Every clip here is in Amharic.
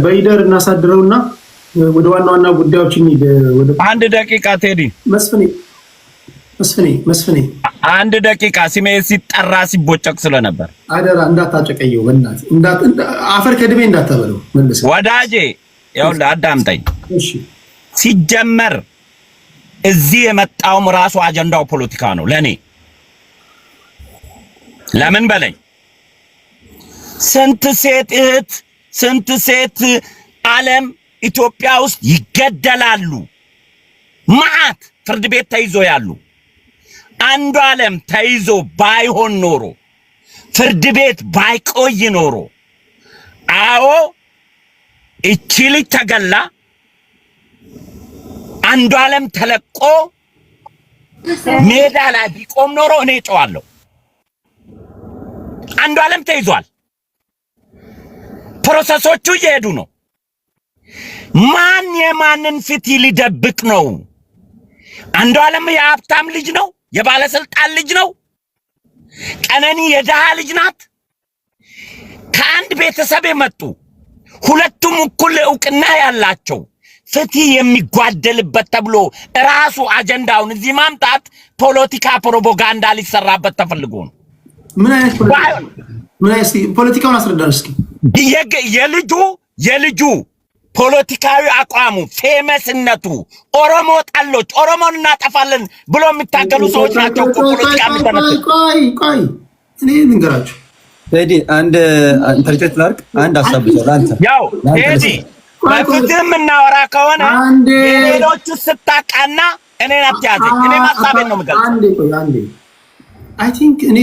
በይደር እናሳድረውና ወደ ዋና ጉዳዮች እንሂድ። ወደ አንድ ደቂቃ ቴዲ መስፍኔ አንድ ደቂቃ ስሜ ሲጠራ ሲቦጨቅ ስለነበር አደራ እንዳታጨቀየው በእናትህ አፈር ከድሜ እንዳታበለው መልስ ወዳጄ ይኸውልህ አዳምጠኝ እሺ ሲጀመር እዚህ የመጣውም ራሱ አጀንዳው ፖለቲካ ነው ለኔ ለምን በለኝ ስንት ሴት ዓለም ኢትዮጵያ ውስጥ ይገደላሉ ማአት ፍርድ ቤት ተይዞ ያሉ አንዱ ዓለም ተይዞ ባይሆን ኖሮ ፍርድ ቤት ባይቆይ ኖሮ አዎ እቺ ልጅ ተገላ አንዱ ዓለም ተለቆ ሜዳ ላይ ቢቆም ኖሮ እኔ ጨዋለሁ አንዱ ዓለም ተይዟል ፕሮሰሶቹ እየሄዱ ነው ማን የማንን ፊት ሊደብቅ ነው አንዱ ዓለም የሀብታም ልጅ ነው የባለስልጣን ልጅ ነው ቀነኒ የደሃ ልጅ ናት ከአንድ ቤተሰብ የመጡ ሁለቱም እኩል ዕውቅና ያላቸው ፍትህ የሚጓደልበት ተብሎ ራሱ አጀንዳውን እዚህ ማምጣት ፖለቲካ ፕሮፓጋንዳ ሊሰራበት ተፈልጎ ነው ምን አይነት ፖለቲካውን አስረዳን እስኪ የልጁ ፖለቲካዊ አቋሙ ፌመስነቱ ኦሮሞ ጣሎች ኦሮሞን እናጠፋለን ብሎ የሚታገሉ ሰዎች ናቸው ፖለቲካ የሚተነሱ ቆይ እኔ ልንገራችሁ ቴዲ አንድ ኢንተርኔት ላርክ አንድ ሐሳብ ይዘው አንተ ያው ቴዲ በፍትህ የምናወራ ከሆነ የሌሎቹ ስታቃና እኔን አትያዘኝ እኔ ማሳቤን ነው የምገልጸው አንዴ አይ ቲንክ እኔ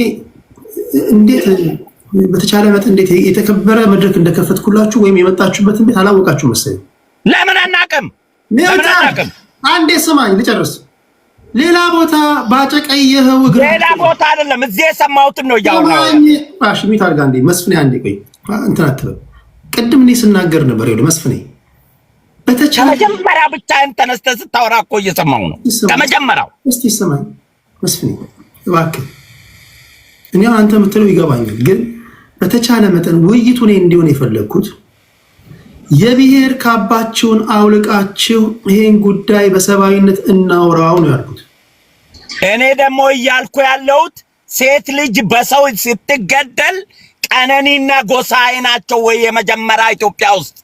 እንዴት በተቻለ መጠን እንዴት የተከበረ መድረክ እንደከፈትኩላችሁ ወይም የመጣችሁበት እንዴት አላወቃችሁ መሰለኝ ለምን አናቀም አንዴ ስማኝ ልጨርስ ሌላ ቦታ ባጨቀየኸው ሌላ ቦታ አይደለም እዚህ የሰማሁትን ነው ያውራው አሽሚት አድርጋ አንዴ መስፍኔ አንዴ ቆይ እንትን አትበል ቅድም እኔ ስናገር ነበር ይኸውልህ መስፍኔ በተቻለ መጀመሪያ ብቻ ተነስተህ ስታወራ እኮ እየሰማሁ ነው ከመጀመሪያው እስቲ ስማኝ መስፍኔ እባክህ እኔ አንተ የምትለው ይገባኛል ግን በተቻለ መጠን ውይይቱ እኔ እንዲሆን የፈለኩት የብሔር ካባችሁን አውልቃችሁ ይሄን ጉዳይ በሰባዊነት እናውራው ነው ያልኩት እኔ ደግሞ እያልኩ ያለሁት ሴት ልጅ በሰው ስትገደል ቀነኒና ጎሳዬ ናቸው ወይ የመጀመሪያ ኢትዮጵያ ውስጥ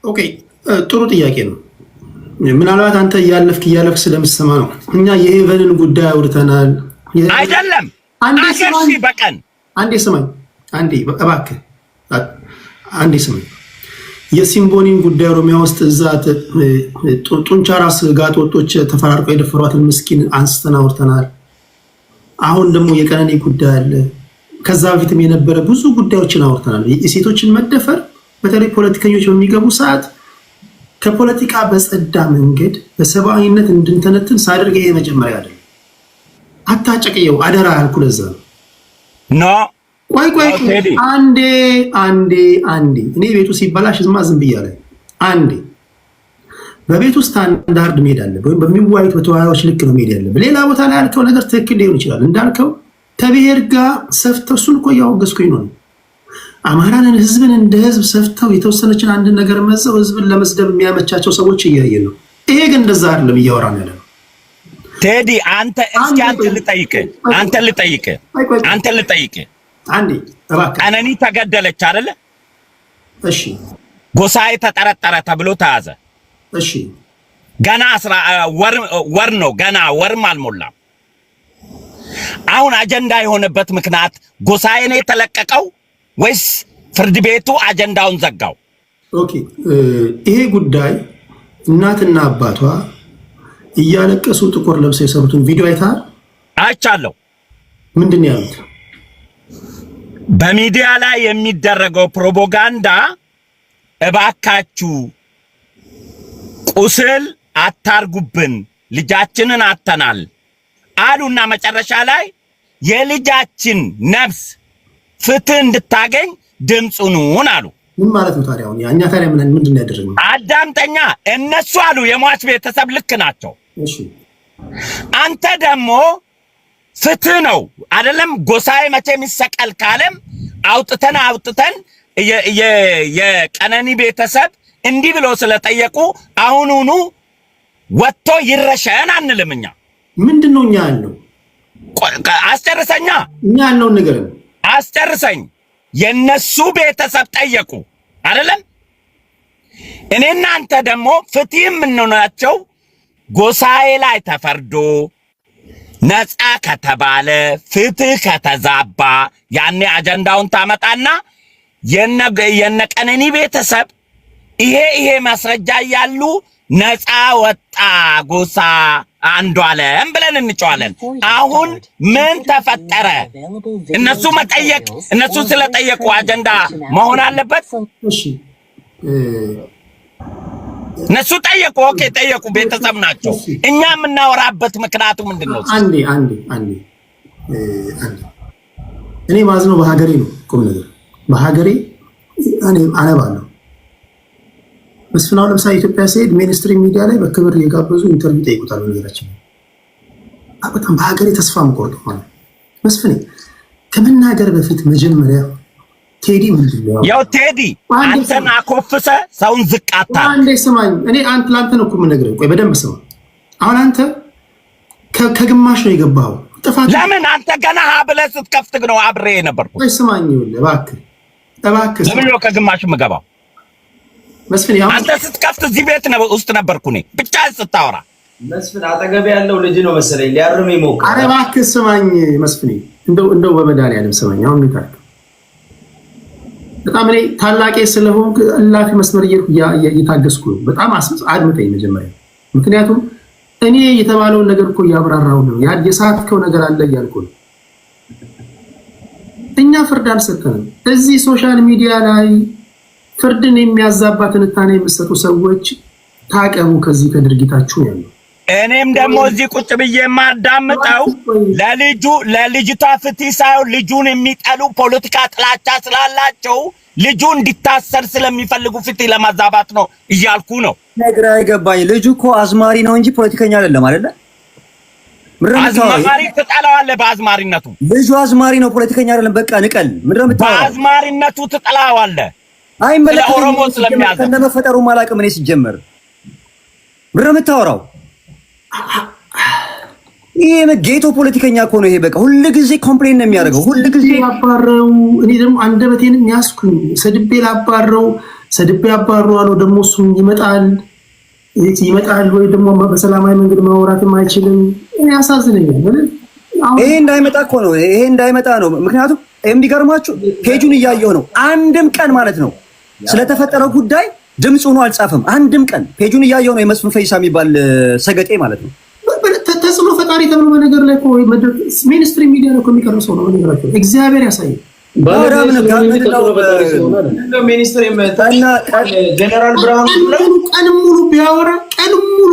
ኦኬ ጥሩ ጥያቄ ነው ምናልባት አንተ እያለፍክ ስለምትሰማ ነው እኛ የሄቨንን ጉዳይ አውርተናል አይደለም አገርሺ በቀን አንዴ እባክህ አንዴ ስማኝ የሲምቦኒን ጉዳይ ኦሮሚያ ውስጥ እዛት ጡንቻ ራስ ጋጥ ወጦች ተፈራርቀው የደፈሯትን ምስኪን አንስተን አውርተናል አሁን ደግሞ የቀነኒ ጉዳይ አለ ከዛ በፊትም የነበረ ብዙ ጉዳዮችን አውርተናል የሴቶችን መደፈር በተለይ ፖለቲከኞች በሚገቡ ሰዓት ከፖለቲካ በጸዳ መንገድ በሰባዊነት እንድንተነትን ሳደርግ ይሄ መጀመሪያ አይደለም አታጨቀየው አደራ ያልኩ ለዛ ኖ ቆይ አንዴ እኔ ቤቱ ሲበላሽ ዝም ብያለሁ አንዴ በቤቱ ስታንዳርድ መሄድ አለበት ወይም በሚዋዩት በተዋያዮች ልክ ነው መሄድ ያለበት ሌላ ቦታ ላይ ያልከው ነገር ትክክል ሊሆን ይችላል እንዳልከው ተብሔር ጋር ሰፍተው እሱን እኮ ያወገዝኩኝ ነው አማራንን ህዝብን እንደ ህዝብ ሰፍተው የተወሰነችን አንድ ነገር መዘው ህዝብን ለመስደብ የሚያመቻቸው ሰዎች እያየን ነው ይሄ ግን እንደዛ አይደለም እያወራን ያለ ቴዲ አንተ እስኪ አንተ ልጠይቅ አንዴ እባክህ ቀነኒ ተገደለች አይደለ እሺ ጎሳዬ ተጠረጠረ ተብሎ ተያዘ እሺ ገና ወር ነው ገና ወርም አልሞላም አሁን አጀንዳ የሆነበት ምክንያት ጎሳዬ ነው የተለቀቀው ወይስ ፍርድ ቤቱ አጀንዳውን ዘጋው ኦኬ ይሄ ጉዳይ እናትና አባቷ እያለቀሱ ጥቁር ለብሰው የሰሩትን ቪዲዮ አይቻለሁ ምንድን ነው ያሉት በሚዲያ ላይ የሚደረገው ፕሮፓጋንዳ እባካችሁ ቁስል አታርጉብን ልጃችንን አተናል አሉና መጨረሻ ላይ የልጃችን ነፍስ ፍትህ እንድታገኝ ድምጹን አሉ ምን ማለት ነው ታዲያ ያኛ ታዲያ ምንድን ነው ያደረገው አዳምጠኛ እነሱ አሉ የሟች ቤተሰብ ልክ ናቸው እሺ አንተ ደግሞ ፍትህ ነው አይደለም ጎሳዬ መቼም ይሰቀል ካለም አውጥተን የቀነኒ ቤተሰብ እንዲህ ብሎ ስለጠየቁ አሁኑኑ ወጥቶ ይረሸን አንልምኛ። ምንድነው እኛ ያለው? አስጨርሰኛ። እኛ ያለው ነገር አስጨርሰኝ። የነሱ ቤተሰብ ጠየቁ አይደለም? እኔና አንተ ደግሞ ፍትህ የምንሆናቸው ጎሳዬ ላይ ተፈርዶ ነፃ ከተባለ ፍትህ ከተዛባ ያኔ አጀንዳውን ታመጣና የነቀነኒ ቤተሰብ ይሄ ማስረጃ ያሉ ነፃ ወጣ ጎሳ አንዷለም ብለን እንጨዋለን። አሁን ምን ተፈጠረ? እነሱ መጠየቅ እነሱ ስለጠየቁ አጀንዳ መሆን አለበት። እሺ እነሱ ጠየቁ። ኦኬ ጠየቁ፣ ቤተሰብ ናቸው። እኛ የምናወራበት ምክንያቱ ምንድነው? አንዴ እኔ ማዝነው በሀገሬ ነው። ቁም ነገር በሀገሬ እኔ አነባለሁ። መስፍናው ለምሳሌ ኢትዮጵያ ሲሄድ ሜንስትሪም ሚዲያ ላይ በክብር የጋበዙ ኢንተርቪው ጠይቁታል። ነገራችን በጣም በሀገሬ ተስፋ መቆርጥ ማለት መስፍኔ ከመናገር በፊት መጀመሪያ ቴዲ ምንድነው? ያው ቴዲ አንተን አኮፍሰ ሰውን ዝቃታ አንዴ ስማኝ። እኔ አንተ ላንተ ነው እኮ የምነግርህ። ቆይ በደንብ ስማ። አሁን አንተ ከግማሽ ነው የገባው። ጥፋት ለምን አንተ ገና ብለህ ስትከፍት ነው አብሬ ነበርኩ። ቆይ ስማኝ ይኸውልህ፣ እባክህ ለምን ነው ከግማሽ የምገባው? መስፍን ያው አንተ ስትከፍት እዚህ ቤት ውስጥ ነበርኩ እኔ ብቻ ስታወራ። መስፍን አጠገብ ያለው ልጅ ነው መሰለኝ ሊያርም ይሞክራል። ኧረ እባክህ ስማኝ መስፍኔ፣ እንደው በመድኃኒዓለም ስማኝ። አሁን ምን ታውቃለህ? በጣም እኔ ታላቄ ስለሆንክ እላፊ መስመር እየታገስኩ ነው። በጣም አድምጠኝ መጀመሪያ። ምክንያቱም እኔ የተባለውን ነገር እኮ እያብራራሁ ነው። የሳትከው ነገር አለ እያልኩ ነው። እኛ ፍርድ አልሰጠንም። እዚህ ሶሻል ሚዲያ ላይ ፍርድን የሚያዛባ ትንታኔ የምትሰጡ ሰዎች ታቀቡ ከዚህ ከድርጊታችሁ ያለው። እኔም ደግሞ እዚህ ቁጭ ብዬ የማዳምጠው ለልጅቷ ፍትህ ሳይሆን ልጁን የሚጠሉ ፖለቲካ ጥላቻ ስላላቸው ልጁ እንዲታሰር ስለሚፈልጉ ፍትህ ለማዛባት ነው እያልኩ ነው። ነገር አይገባኝ። ልጁ እኮ አዝማሪ ነው እንጂ ፖለቲከኛ አይደለም አይደለ? አዝማሪ ትጠላዋለህ። በአዝማሪነቱ ልጁ አዝማሪ ነው፣ ፖለቲከኛ አይደለም። በቃ ንቀል። ምንድነው የምታወራው? በአዝማሪነቱ ትጠላዋለህ። አይመለከተኝም። ኦሮሞ ስለሚያዘ ከነመፈጠሩ ማላቅም እኔ ሲጀመር ምንድነው የምታወራው? ይሄ ጌቶ ፖለቲከኛ እኮ ነው። ይሄ በቃ ሁሉ ጊዜ ኮምፕሌን ነው የሚያደርገው። ሁሉ ጊዜ ያባረው። እኔ ደግሞ አንደበቴንም ያስኩኝ ሰድቤ ላባረው፣ ሰድቤ ያባረው አለው። ደግሞ እሱም ይመጣል ወይ ደግሞ በሰላማዊ መንገድ ማውራትም አይችልም። እኔ ያሳዝነኛል። ይሄ እንዳይመጣ እኮ ነው። ይሄ እንዳይመጣ ነው። ምክንያቱም የሚገርማችሁ ፔጁን እያየሁ ነው። አንድም ቀን ማለት ነው ስለተፈጠረው ጉዳይ ድምጽ ሆኖ አልጻፈም። አንድም ቀን ፔጁን እያየሁ ነው። የመስፍን ፈይሳ የሚባል ሰገጤ ማለት ነው። ተጽዕኖ ፈጣሪ ተብሎ በነገር ላይ ሜንስትሪም ሚዲያ ላይ የሚቀርብ ሰው ነው። በነገራቸው እግዚአብሔር ያሳየው። ጀነራል ብርሃኑ ቀን ሙሉ ቢያወራ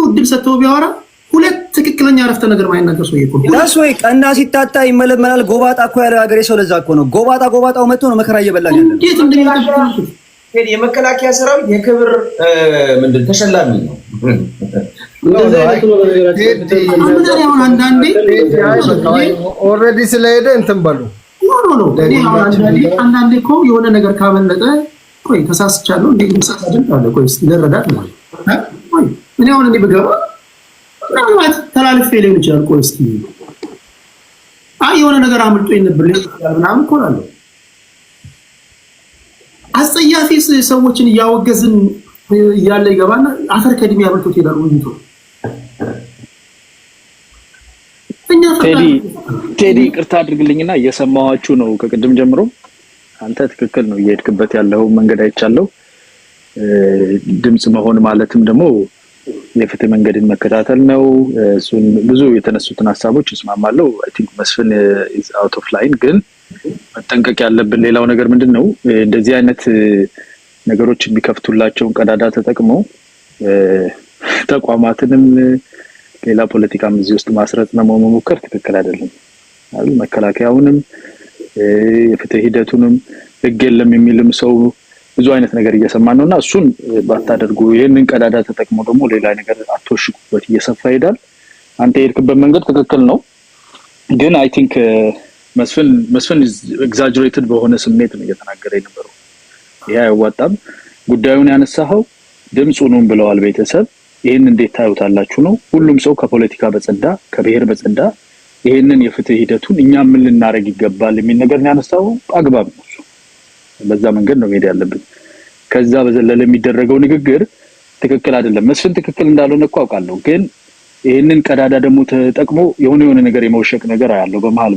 እድል ሰጥተው ቢያወራ ሁለት ትክክለኛ አረፍተ ነገር ማይናገር ሰው ይቆም ዳስ ወይ ቀና ሲታጣ ይመለመላል። ጎባጣ እኮ ያለው ሀገሬ ሰው ለዛ እኮ ነው። ጎባጣው መጥቶ ነው መከራ እየበላኝ ያለው። እንዴት እንደሚያቀርብ የመከላከያ ሰራዊት የክብር ምንድን ተሸላሚ ነው። አንዳንዴ ኦልሬዲ ስለሄደ እንትን በሉ ነው። አንዳንዴ እኮ የሆነ ነገር ካመለጠ ቆይ ተሳስቻለሁ እንዴ ተሳስቻለሁ ቆይ ስለረዳት ማለት ቆይ እኔ አሁን እንዴ በገባ ምናልባት ተላልፌ ሊሆን ይችላል። ቆይ እስኪ የሆነ ነገር አምልጦኝ ነበር ምናምን እኮ አለው። አስጸያፊ ሰዎችን እያወገዝን እያለ ይገባና አፈር ከድሜ ያበልቶት ይላል። ወንጆ ቴዲ ቅርታ አድርግልኝና እየሰማኋችሁ ነው ከቅድም ጀምሮ። አንተ ትክክል ነው እየሄድክበት ያለው መንገድ አይቻለው። ድምጽ መሆን ማለትም ደግሞ የፍትህ መንገድን መከታተል ነው። እሱን ብዙ የተነሱትን ሐሳቦች እስማማለሁ። አይ ቲንክ መስፍን ኢዝ አውት ኦፍ ላይን። ግን መጠንቀቅ ያለብን ሌላው ነገር ምንድነው እንደዚህ አይነት ነገሮች የሚከፍቱላቸውን ቀዳዳ ተጠቅመው ተቋማትንም ሌላ ፖለቲካም እዚህ ውስጥ ማስረጽ ነው መሞከር ትክክል አይደለም። አይደል? መከላከያውንም የፍትህ ሂደቱንም ህግ የለም የሚልም ሰው ብዙ አይነት ነገር እየሰማን ነውና እሱን ባታደርጉ ይሄንን ቀዳዳ ተጠቅሞ ደግሞ ሌላ ነገር አትወሽቁበት እየሰፋ ይሄዳል። አንተ የሄድክበት መንገድ ትክክል ነው። ግን አይ ቲንክ መስፍን ኤግዛጀሬትድ በሆነ ስሜት ነው እየተናገረ የነበረው። ይሄ አይዋጣም። ጉዳዩን ያነሳኸው ድምጽ ሁኑን ብለዋል ቤተሰብ። ይሄን እንዴት ታዩታላችሁ ነው? ሁሉም ሰው ከፖለቲካ በጸዳ ከብሔር በጸዳ ይሄንን የፍትህ ሂደቱን እኛ ምን ልናረግ ይገባል የሚል ነገር ያነሳው አግባብ ነው። በዛ መንገድ ነው መሄድ ያለብን። ከዛ በዘለለ የሚደረገው ንግግር ትክክል አይደለም። መስፍን ትክክል እንዳልሆነ እኮ አውቃለሁ፣ ግን ይሄንን ቀዳዳ ደግሞ ተጠቅሞ የሆነ ነገር የመውሸቅ ነገር አያለው በመሃል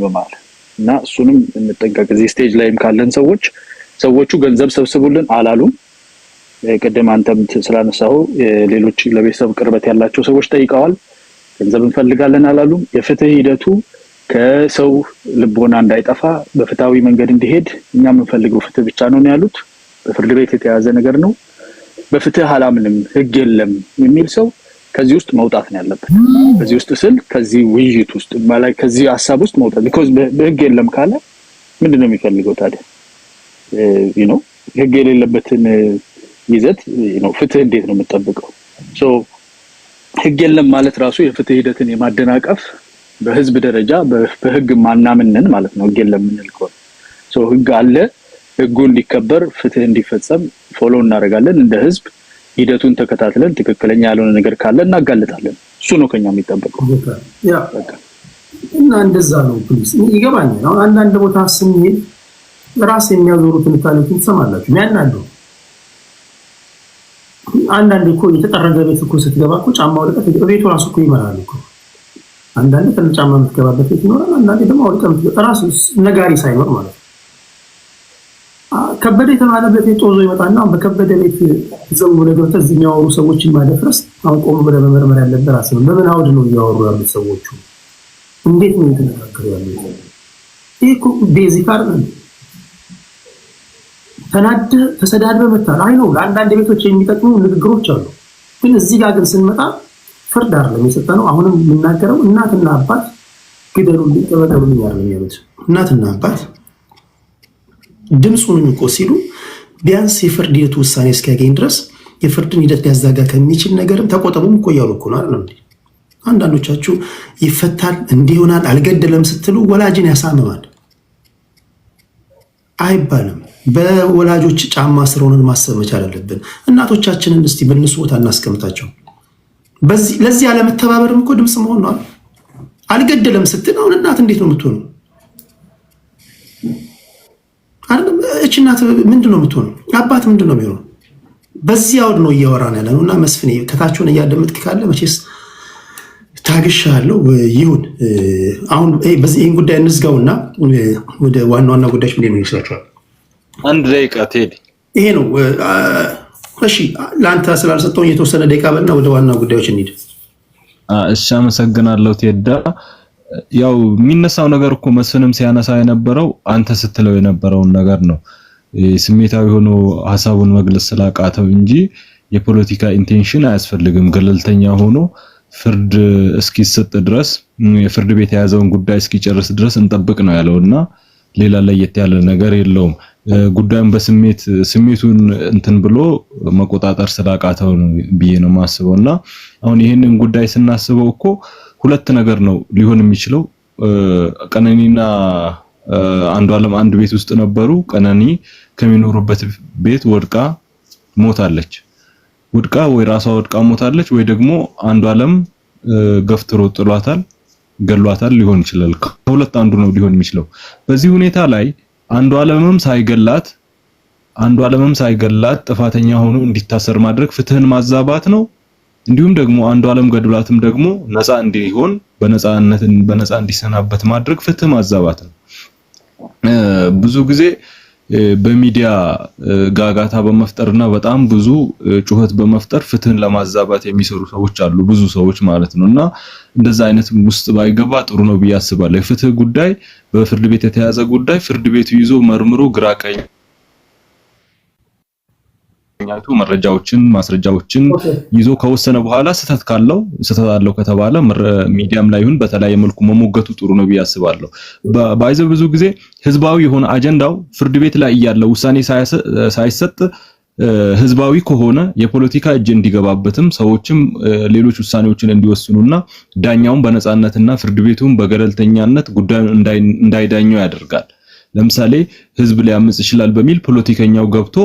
እና እሱንም እንጠንቀቅ። እዚህ ስቴጅ ላይም ካለን ሰዎቹ ገንዘብ ሰብስቡልን አላሉም። ቀደም አንተም ስላነሳው ሌሎች ለቤተሰብ ቅርበት ያላቸው ሰዎች ጠይቀዋል፣ ገንዘብ እንፈልጋለን አላሉም። የፍትህ ሂደቱ ከሰው ልቦና እንዳይጠፋ በፍትሃዊ መንገድ እንዲሄድ እኛ የምንፈልገው ፍትህ ብቻ ነው ያሉት። በፍርድ ቤት የተያዘ ነገር ነው። በፍትህ አላምንም ህግ የለም የሚል ሰው ከዚህ ውስጥ መውጣት ነው ያለበት። ከዚህ ውስጥ ከዚህ ውይይት ውስጥ ማለት ከዚህ ሐሳብ ውስጥ መውጣት because በህግ የለም ካለ ምንድነው የሚፈልገው ታዲያ? ህግ የሌለበትን ይዘት ፍትህ እንዴት ነው የምትጠብቀው? ህግ የለም ማለት ራሱ የፍትህ ሂደትን የማደናቀፍ በህዝብ ደረጃ በህግ ማናምነን ማለት ነው። ህግ የለም እንልከው ህግ አለ፣ ህጉ እንዲከበር ፍትህ እንዲፈጸም ፎሎ እናደርጋለን። እንደ ህዝብ ሂደቱን ተከታትለን ትክክለኛ ያልሆነ ነገር ካለ እናጋልጣለን። እሱ ነው ከኛ የሚጠበቀው። እና እንደዛ ነው ፕሊስ ይገባኛል። አሁን አንዳንድ ቦታ ስንሄድ ራስ የሚያዞሩትን ታሪክ ትሰማላችሁ። ያናለው አንዳንድ እኮ የተጠረገ ቤት እኮ ስትገባ እኮ ጫማው ለቀት ቤቱ ራሱ እኮ ይመራል እኮ። አንዳንድ ከጫማ የምትገባበት ቤት ይኖራል፣ አንዳንድ ደግሞ አውልቀህ ራሱ ነጋሪ ሳይኖር ማለት ነው። ከበደ የተባለበት ጦዞ ይመጣና በከበደ ቤት ዘው ለገብተ እዚህ የሚያወሩ ሰዎችን ማደፍረስ አሁን ቆም ብለህ መመርመር ያለበት ራስ ነው። በምን አውድ ነው እያወሩ ያሉት ሰዎቹ? እንዴት ነው የተነጋገሩ ያሉት? ይሄ እኮ ቤዚክ አይደለም። ተሰዳድበህ መታል አይ ነው ለአንዳንድ ቤቶች የሚጠቅሙ ንግግሮች አሉ። ግን እዚህ ጋር ግን ስንመጣ ፍርድ አይደለም የሰጠነው። አሁንም የምናገረው እናትና አባት ግደሉልኝ ተበደሉልኝ አይደለም ያሉት። እናትና አባት ድምፁን እኮ ሲሉ ቢያንስ የፍርድ ሂደቱ ውሳኔ እስኪያገኝ ድረስ የፍርድን ሂደት ሊያዛጋ ከሚችል ነገርም ተቆጠቡም እኮ እያሉ እኮ ነው አይደል? አንዳንዶቻችሁ ይፈታል እንዲሆናል አልገደለም ስትሉ ወላጅን ያሳምማል አይባልም። በወላጆች ጫማ ስር ሆነን ማሰብ መቻል አለብን። እናቶቻችንን እስቲ በእነሱ ቦታ እናስቀምጣቸው። ለዚህ ያለመተባበርም እኮ ድምፅ መሆን ነው። አልገደለም ስትል አሁን እናት እንዴት ነው የምትሆነው? አይደለም እቺ እናት ምንድን ነው የምትሆነው? አባት ምንድን ነው የሚሆነው? በዚህ አውድ ነው እያወራን ያለ ነው። እና መስፍኔ ከታችሁን እያደመጥክ ካለ መቼስ ታግሻለሁ። ይሁን አሁን ይህን ጉዳይ እንዝጋውና ወደ ዋና ጉዳዮች ምን ይመስላችኋል? አንድ ደቂቃ ቴዲ። ይሄ ነው እሺ። ለአንተ ስላልሰጠው የተወሰነ ደቂቃ በልና ወደ ዋና ጉዳዮች እንሂድ። እሺ አመሰግናለሁ ቴዳ። ያው የሚነሳው ነገር እኮ መስፍንም ሲያነሳ የነበረው አንተ ስትለው የነበረውን ነገር ነው። ስሜታዊ ሆኖ ሐሳቡን መግለጽ ስላቃተው እንጂ የፖለቲካ ኢንቴንሽን አያስፈልግም። ገለልተኛ ሆኖ ፍርድ እስኪሰጥ ድረስ የፍርድ ቤት የያዘውን ጉዳይ እስኪጨርስ ድረስ እንጠብቅ ነው ያለውና ሌላ ለየት ያለ ነገር የለውም። ጉዳዩን ስሜቱን እንትን ብሎ መቆጣጠር ስላቃተው ነው ብዬ ነው ማስበውና አሁን ይሄንን ጉዳይ ስናስበው እኮ ሁለት ነገር ነው ሊሆን የሚችለው። ቀነኒና አንዱዓለም አንድ ቤት ውስጥ ነበሩ። ቀነኒ ከሚኖሩበት ቤት ወድቃ ሞታለች። ወይ ራሷ ወድቃ ሞታለች ወይ ደግሞ አንዱዓለም ገፍትሮ ጥሏታል፣ ገሏታል ሊሆን ይችላል። ከሁለት አንዱ ነው ሊሆን የሚችለው። በዚህ ሁኔታ ላይ አንዱዓለምም ሳይገላት ጥፋተኛ ሆኖ እንዲታሰር ማድረግ ፍትህን ማዛባት ነው። እንዲሁም ደግሞ አንዱዓለም ገድሏትም ደግሞ ነፃ እንዲሆን በነፃ እንዲሰናበት ማድረግ ፍትህ ማዛባት ነው። ብዙ ጊዜ በሚዲያ ጋጋታ በመፍጠርና በጣም ብዙ ጩኸት በመፍጠር ፍትህን ለማዛባት የሚሰሩ ሰዎች አሉ፣ ብዙ ሰዎች ማለት ነውና እንደዛ አይነት ውስጥ ባይገባ ጥሩ ነው ብዬ አስባለሁ። የፍትህ ጉዳይ በፍርድ ቤት የተያዘ ጉዳይ ፍርድ ቤቱ ይዞ መርምሮ ግራቀኝ መረጃዎችን ማስረጃዎችን ይዞ ከወሰነ በኋላ ስህተት አለው ከተባለ ሚዲያም ላይ ይሁን በተለያየ መልኩ መሞገቱ ጥሩ ነው ብዬ አስባለሁ። ባይዘው ብዙ ጊዜ ህዝባዊ የሆነ አጀንዳው ፍርድ ቤት ላይ ያለው ውሳኔ ሳይሰጥ ህዝባዊ ከሆነ የፖለቲካ እጅ እንዲገባበትም ሰዎችም ሌሎች ውሳኔዎችን እንዲወስኑና ዳኛውን በነፃነትና ፍርድ ቤቱን በገለልተኛነት ጉዳዩን እንዳይዳኘው ያደርጋል። ለምሳሌ ህዝብ ሊያምጽ ይችላል በሚል ፖለቲከኛው ገብቶ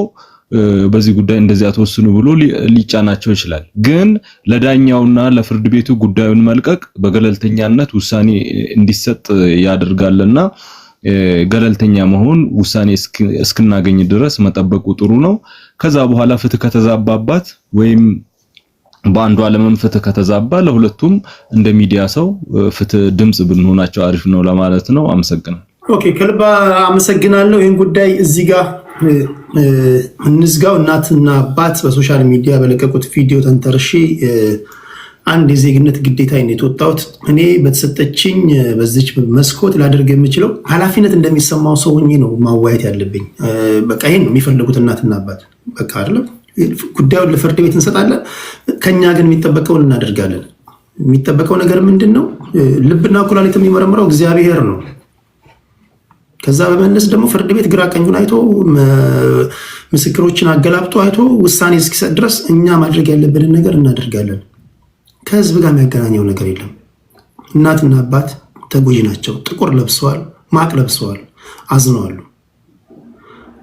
በዚህ ጉዳይ እንደዚህ አትወስኑ ብሎ ሊጫናቸው ይችላል። ግን ለዳኛውና ለፍርድ ቤቱ ጉዳዩን መልቀቅ በገለልተኛነት ውሳኔ እንዲሰጥ ያደርጋልና ገለልተኛ መሆን ውሳኔ እስክናገኝ ድረስ መጠበቁ ጥሩ ነው። ከዛ በኋላ ፍትህ ከተዛባባት ወይም በአንዱ ዓለምም ፍትህ ከተዛባ ለሁለቱም እንደ ሚዲያ ሰው ፍትህ ድምጽ ብንሆናቸው አሪፍ ነው ለማለት ነው። አመሰግናለሁ። ኦኬ ከልባ አመሰግናለሁ። ይሄን ጉዳይ እዚህ ጋር እንዝጋው። እናትና አባት በሶሻል ሚዲያ በለቀቁት ቪዲዮ ተንተርሼ አንድ የዜግነት ግዴታ የተወጣሁት እኔ በተሰጠችኝ በዚች መስኮት ላደርግ የምችለው ኃላፊነት እንደሚሰማው ሰው ሆኜ ነው ማዋየት ያለብኝ። በቃ ይሄን ነው የሚፈልጉት እናትና አባት። በቃ አይደለም ጉዳዩን ለፍርድ ቤት እንሰጣለን። ከኛ ግን የሚጠበቀውን እናደርጋለን። የሚጠበቀው ነገር ምንድነው? ልብና ኩላሊት የሚመረምረው እግዚአብሔር ነው። ከዛ በመለስ ደግሞ ፍርድ ቤት ግራ ቀኙን አይቶ ምስክሮችን አገላብጦ አይቶ ውሳኔ እስኪሰጥ ድረስ እኛ ማድረግ ያለብንን ነገር እናደርጋለን። ከህዝብ ጋር የሚያገናኘው ነገር የለም። እናትና አባት ተጎጂ ናቸው። ጥቁር ለብሰዋል፣ ማቅ ለብሰዋል፣ አዝነዋል።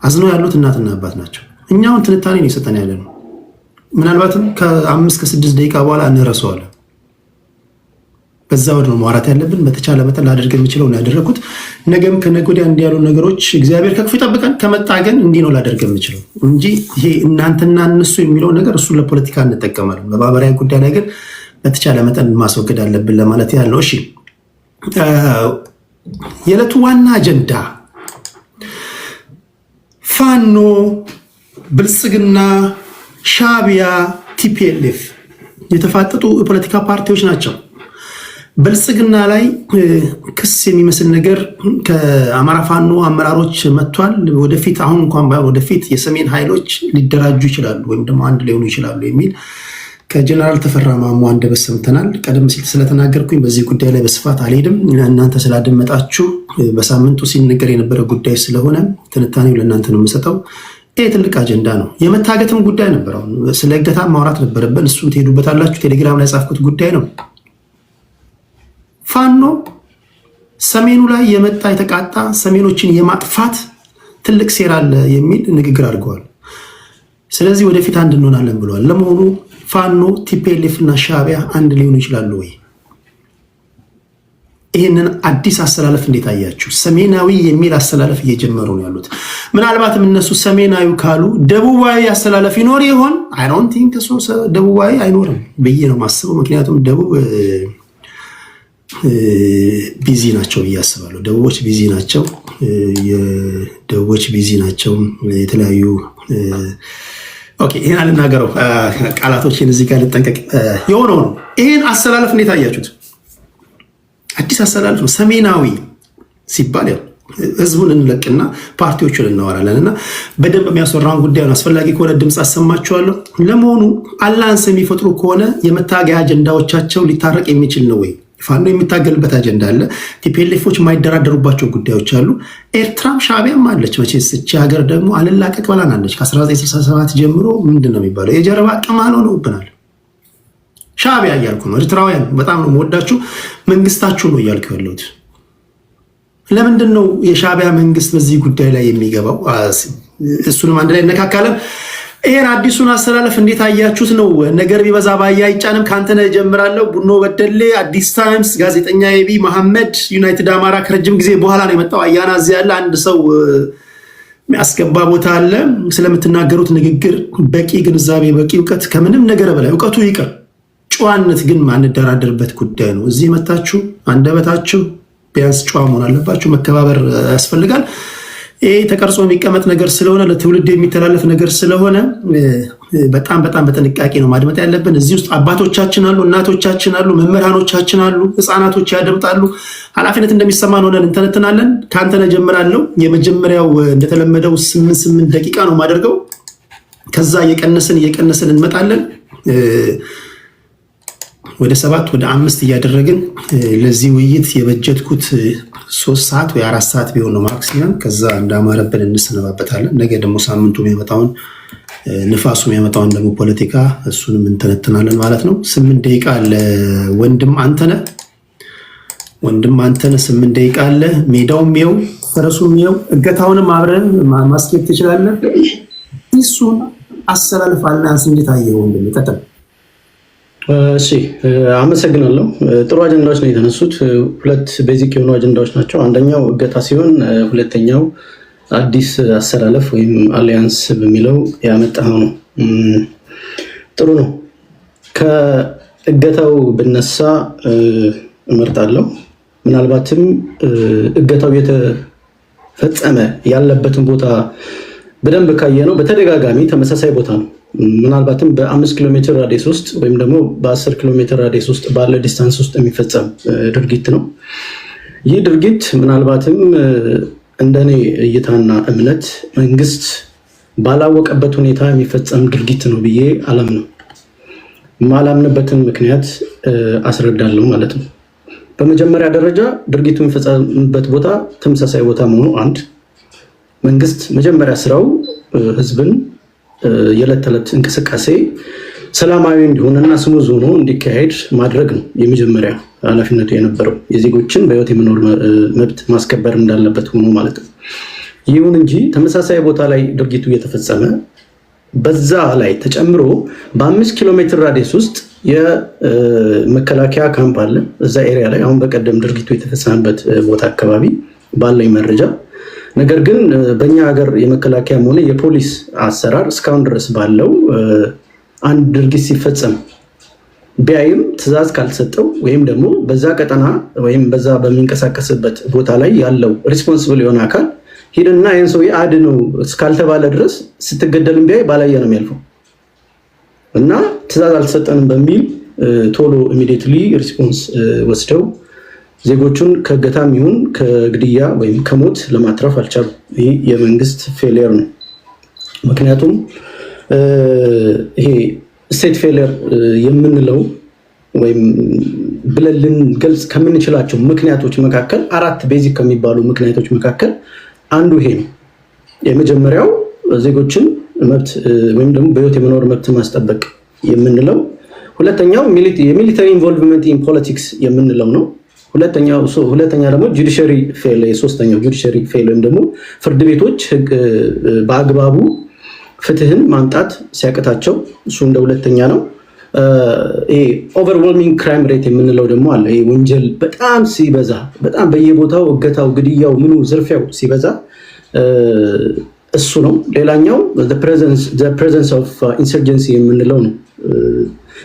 አዝነው ያሉት እናትና አባት ናቸው። እኛውን ትንታኔ ነው የሰጠን ያለ ነው። ምናልባትም ከ5 ከ6 ደቂቃ በኋላ እንረሳዋለን። በዛ ወድ ነው ማውራት ያለብን። በተቻለ መጠን ላደርግ የምችለው ነው ያደረኩት። ነገም ከነገ ወዲያ እንዲህ ያሉ ነገሮች እግዚአብሔር ከክፉ ይጠብቀን። ከመጣ ግን እንዲህ ነው ላደርግ የምችለው እንጂ ይሄ እናንተና እነሱ የሚለው ነገር እሱ ለፖለቲካ እንጠቀማለን። በማህበራዊ ጉዳይ ላይ ግን በተቻለ መጠን ማስወገድ አለብን ለማለት ያህል ነው። እሺ የዕለቱ ዋና አጀንዳ ፋኖ፣ ብልጽግና፣ ሻዕቢያ፣ ቲፒኤልኤፍ የተፋጠጡ የፖለቲካ ፓርቲዎች ናቸው። ብልጽግና ላይ ክስ የሚመስል ነገር ከአማራ ፋኖ አመራሮች መጥቷል። ወደፊት አሁን እንኳን ባይሆን ወደፊት የሰሜን ኃይሎች ሊደራጁ ይችላሉ ወይም ደግሞ አንድ ሊሆኑ ይችላሉ የሚል ከጀነራል ተፈራ ማሞ አንደበት ሰምተናል። ቀደም ሲል ስለተናገርኩኝ በዚህ ጉዳይ ላይ በስፋት አልሄድም። እናንተ ስላደመጣችሁ በሳምንቱ ሲነገር የነበረ ጉዳይ ስለሆነ ትንታኔው ለእናንተ ነው የምሰጠው። ይህ ትልቅ አጀንዳ ነው። የመታገትም ጉዳይ ነበር። አሁን ስለ እገታ ማውራት ነበረብን። እሱ ትሄዱበታላችሁ። ቴሌግራም ላይ የጻፍኩት ጉዳይ ነው። ፋኖ ሰሜኑ ላይ የመጣ የተቃጣ ሰሜኖችን የማጥፋት ትልቅ ሴራ አለ የሚል ንግግር አድርገዋል። ስለዚህ ወደፊት አንድ እንሆናለን ብለዋል። ለመሆኑ ፋኖ፣ ቲፒኤልኤፍ እና ሻዕቢያ አንድ ሊሆኑ ይችላሉ ወይ? ይህንን አዲስ አሰላለፍ እንዴት አያችሁ? ሰሜናዊ የሚል አሰላለፍ እየጀመሩ ነው ያሉት። ምናልባትም እነሱ ሰሜናዊ ካሉ ደቡባዊ አሰላለፍ ይኖር ይሆን? አይ ዶንት ቲንክ ሶ። ደቡባዊ አይኖርም ብዬ ነው ማስበው። ምክንያቱም ደቡብ ቢዚ ናቸው ብዬ አስባለሁ። ደቡቦች ቢዚ ናቸው። የደቡቦች ቢዚ ናቸው። የተለያዩ ኦኬ፣ ይሄን አልናገረው፣ ቃላቶችን እዚህ ጋር ልጠንቀቅ። የሆነው ነው። ይሄን አሰላለፍ እንዴት አያችሁት? አዲስ አሰላለፍ ነው። ሰሜናዊ ሲባል ያው ህዝቡን እንለቅና ፓርቲዎቹን እናወራለን እና በደንብ የሚያስወራውን ጉዳይ ነው። አስፈላጊ ከሆነ ድምፅ አሰማችኋለሁ። ለመሆኑ አላንስ የሚፈጥሩ ከሆነ የመታገያ አጀንዳዎቻቸው ሊታረቅ የሚችል ነው ወይ? ፋኖ የሚታገልበት አጀንዳ አለ። ቲፒኤልኤፎች የማይደራደሩባቸው ጉዳዮች አሉ። ኤርትራም ሻዕቢያም አለች። መቼስ እቺ ሀገር ደግሞ አልላቀቅ ብላናለች። ከ1967 ጀምሮ ምንድን ነው የሚባለው የጀርባ ቅማል ሆነውብናል። ሻዕቢያ እያልኩ ነው። ኤርትራውያን በጣም ነው የምወዳችሁ፣ መንግስታችሁ ነው እያልኩ ያለሁት። ለምንድን ነው የሻዕቢያ መንግስት በዚህ ጉዳይ ላይ የሚገባው? እሱንም አንድ ላይ እነካካለን። ይሄን አዲሱን አሰላለፍ እንዴት አያችሁት ነው? ነገር ቢበዛ ባያ አይጫንም። ካንተነህ እጀምራለሁ። ቡኖ በደሌ፣ አዲስ ታይምስ፣ ጋዜጠኛ ኤቢ መሐመድ፣ ዩናይትድ አማራ ከረጅም ጊዜ በኋላ ነው የመጣው። አያና እዚህ ያለ አንድ ሰው የሚያስገባ ቦታ አለ። ስለምትናገሩት ንግግር በቂ ግንዛቤ፣ በቂ እውቀት፣ ከምንም ነገር በላይ እውቀቱ ይቅር፣ ጨዋነት ግን ማንደራደርበት ጉዳይ ነው። እዚህ መታችሁ አንደበታችሁ ቢያንስ ጨዋ መሆን አለባችሁ። መከባበር ያስፈልጋል። ይሄ ተቀርጾ የሚቀመጥ ነገር ስለሆነ ለትውልድ የሚተላለፍ ነገር ስለሆነ በጣም በጣም በጥንቃቄ ነው ማድመጥ ያለብን። እዚህ ውስጥ አባቶቻችን አሉ፣ እናቶቻችን አሉ፣ መምህራኖቻችን አሉ፣ ህፃናቶች ያደምጣሉ። ኃላፊነት እንደሚሰማን ሆነን እንተነትናለን። ካንተነህ እጀምራለሁ። የመጀመሪያው እንደተለመደው 8 ደቂቃ ነው የማደርገው። ከዛ እየቀነስን እንመጣለን። ወደ 7 ወደ 5 እያደረግን ለዚህ ውይይት የበጀትኩት 3 ሰዓት ወይ 4 ሰዓት ቢሆን ነው ማክሲመም። ከዛ እንዳማረብን እንሰነባበታለን። ነገ ደግሞ ሳምንቱ የሚያመጣውን ንፋሱ የሚያመጣውን ደግሞ ፖለቲካ እሱንም እንተነትናለን ማለት ነው። 8 ደቂቃ አለ። ወንድም አንተነህ 8 ደቂቃ አለ። ሜዳውም ይኸው፣ ፈረሱም ይኸው፣ እገታውንም አብረን ማስኬድ ትችላለህ። እሱን አሰላለፍ አልናንስ እንዴት አየው እንደሚቀጥል? እሺ አመሰግናለሁ። ጥሩ አጀንዳዎች ነው የተነሱት። ሁለት ቤዚክ የሆኑ አጀንዳዎች ናቸው። አንደኛው እገታ ሲሆን ሁለተኛው አዲስ አሰላለፍ ወይም አሊያንስ በሚለው ያመጣው ነው። ጥሩ ነው። ከእገታው ብነሳ እመርጣለሁ። ምናልባትም እገታው የተፈጸመ ያለበትን ቦታ በደንብ ካየነው በተደጋጋሚ ተመሳሳይ ቦታ ነው። ምናልባትም በ5 ኪሎ ሜትር ራዲየስ ውስጥ ወይም ደግሞ በ10 ኪሎ ሜትር ራዲየስ ውስጥ ባለ ዲስታንስ ውስጥ የሚፈጸም ድርጊት ነው። ይህ ድርጊት ምናልባትም እንደኔ እይታና እምነት መንግስት ባላወቀበት ሁኔታ የሚፈጸም ድርጊት ነው ብዬ አላምንም። ማላምንበትን ምክንያት አስረዳለሁ ማለት ነው። በመጀመሪያ ደረጃ ድርጊቱ የሚፈጸምበት ቦታ ተመሳሳይ ቦታ መሆኑ አንድ፣ መንግስት መጀመሪያ ስራው ህዝብን የዕለት ተዕለት እንቅስቃሴ ሰላማዊ እንዲሆንና ስሙዝ ሆኖ እንዲካሄድ ማድረግ ነው የመጀመሪያ ኃላፊነቱ የነበረው። የዜጎችን በህይወት የመኖር መብት ማስከበር እንዳለበት ሆኖ ማለት ነው። ይሁን እንጂ ተመሳሳይ ቦታ ላይ ድርጊቱ እየተፈጸመ በዛ ላይ ተጨምሮ በ5 ኪሎ ሜትር ራዲየስ ውስጥ የመከላከያ ካምፕ አለ። እዛ ኤሪያ ላይ አሁን በቀደም ድርጊቱ የተፈጸመበት ቦታ አካባቢ ባለኝ መረጃ፣ ነገር ግን በእኛ ሀገር የመከላከያም ሆነ የፖሊስ አሰራር እስካሁን ድረስ ባለው አንድ ድርጊት ሲፈጸም ቢያይም ትዕዛዝ ካልተሰጠው ወይም ደግሞ በዛ ቀጠና ወይም በዛ በሚንቀሳቀስበት ቦታ ላይ ያለው ሪስፖንሲብል የሆነ አካል ሂድና ይህን ሰው አድነው እስካልተባለ ድረስ ስትገደልም ቢያይ ባላየ ነው የሚያልፈው እና ትዕዛዝ አልተሰጠንም በሚል ቶሎ ኢሚዲየትሊ ሪስፖንስ ወስደው ዜጎቹን ከእገታም ይሁን ከግድያ ወይም ከሞት ለማትረፍ አልቻሉም። ይህ የመንግስት ፌሊየር ነው። ምክንያቱም ይሄ ስቴት ፌሊየር የምንለው ወይም ብለን ልንገልጽ ከምንችላቸው ምክንያቶች መካከል አራት ቤዚክ ከሚባሉ ምክንያቶች መካከል አንዱ ይሄ ነው። የመጀመሪያው ዜጎችን መብት ወይም ደግሞ በህይወት የመኖር መብት ማስጠበቅ የምንለው፣ ሁለተኛው የሚሊተሪ ኢንቮልቭመንት ኢን ፖለቲክስ የምንለው ነው። ሁለተኛ ደግሞ ጁዲሻሪ ፌል፣ የሶስተኛው ጁዲሻሪ ፌል ወይም ደግሞ ፍርድ ቤቶች ህግ በአግባቡ ፍትህን ማምጣት ሲያቅታቸው እሱ እንደ ሁለተኛ ነው። ይሄ ኦቨርዌልሚንግ ክራይም ሬት የምንለው ደግሞ አለ። ይሄ ወንጀል በጣም ሲበዛ፣ በጣም በየቦታው እገታው፣ ግድያው፣ ምኑ ዝርፊያው ሲበዛ እሱ ነው። ሌላኛው ፕሬዘንስ ኦፍ ኢንሰርጀንሲ የምንለው ነው።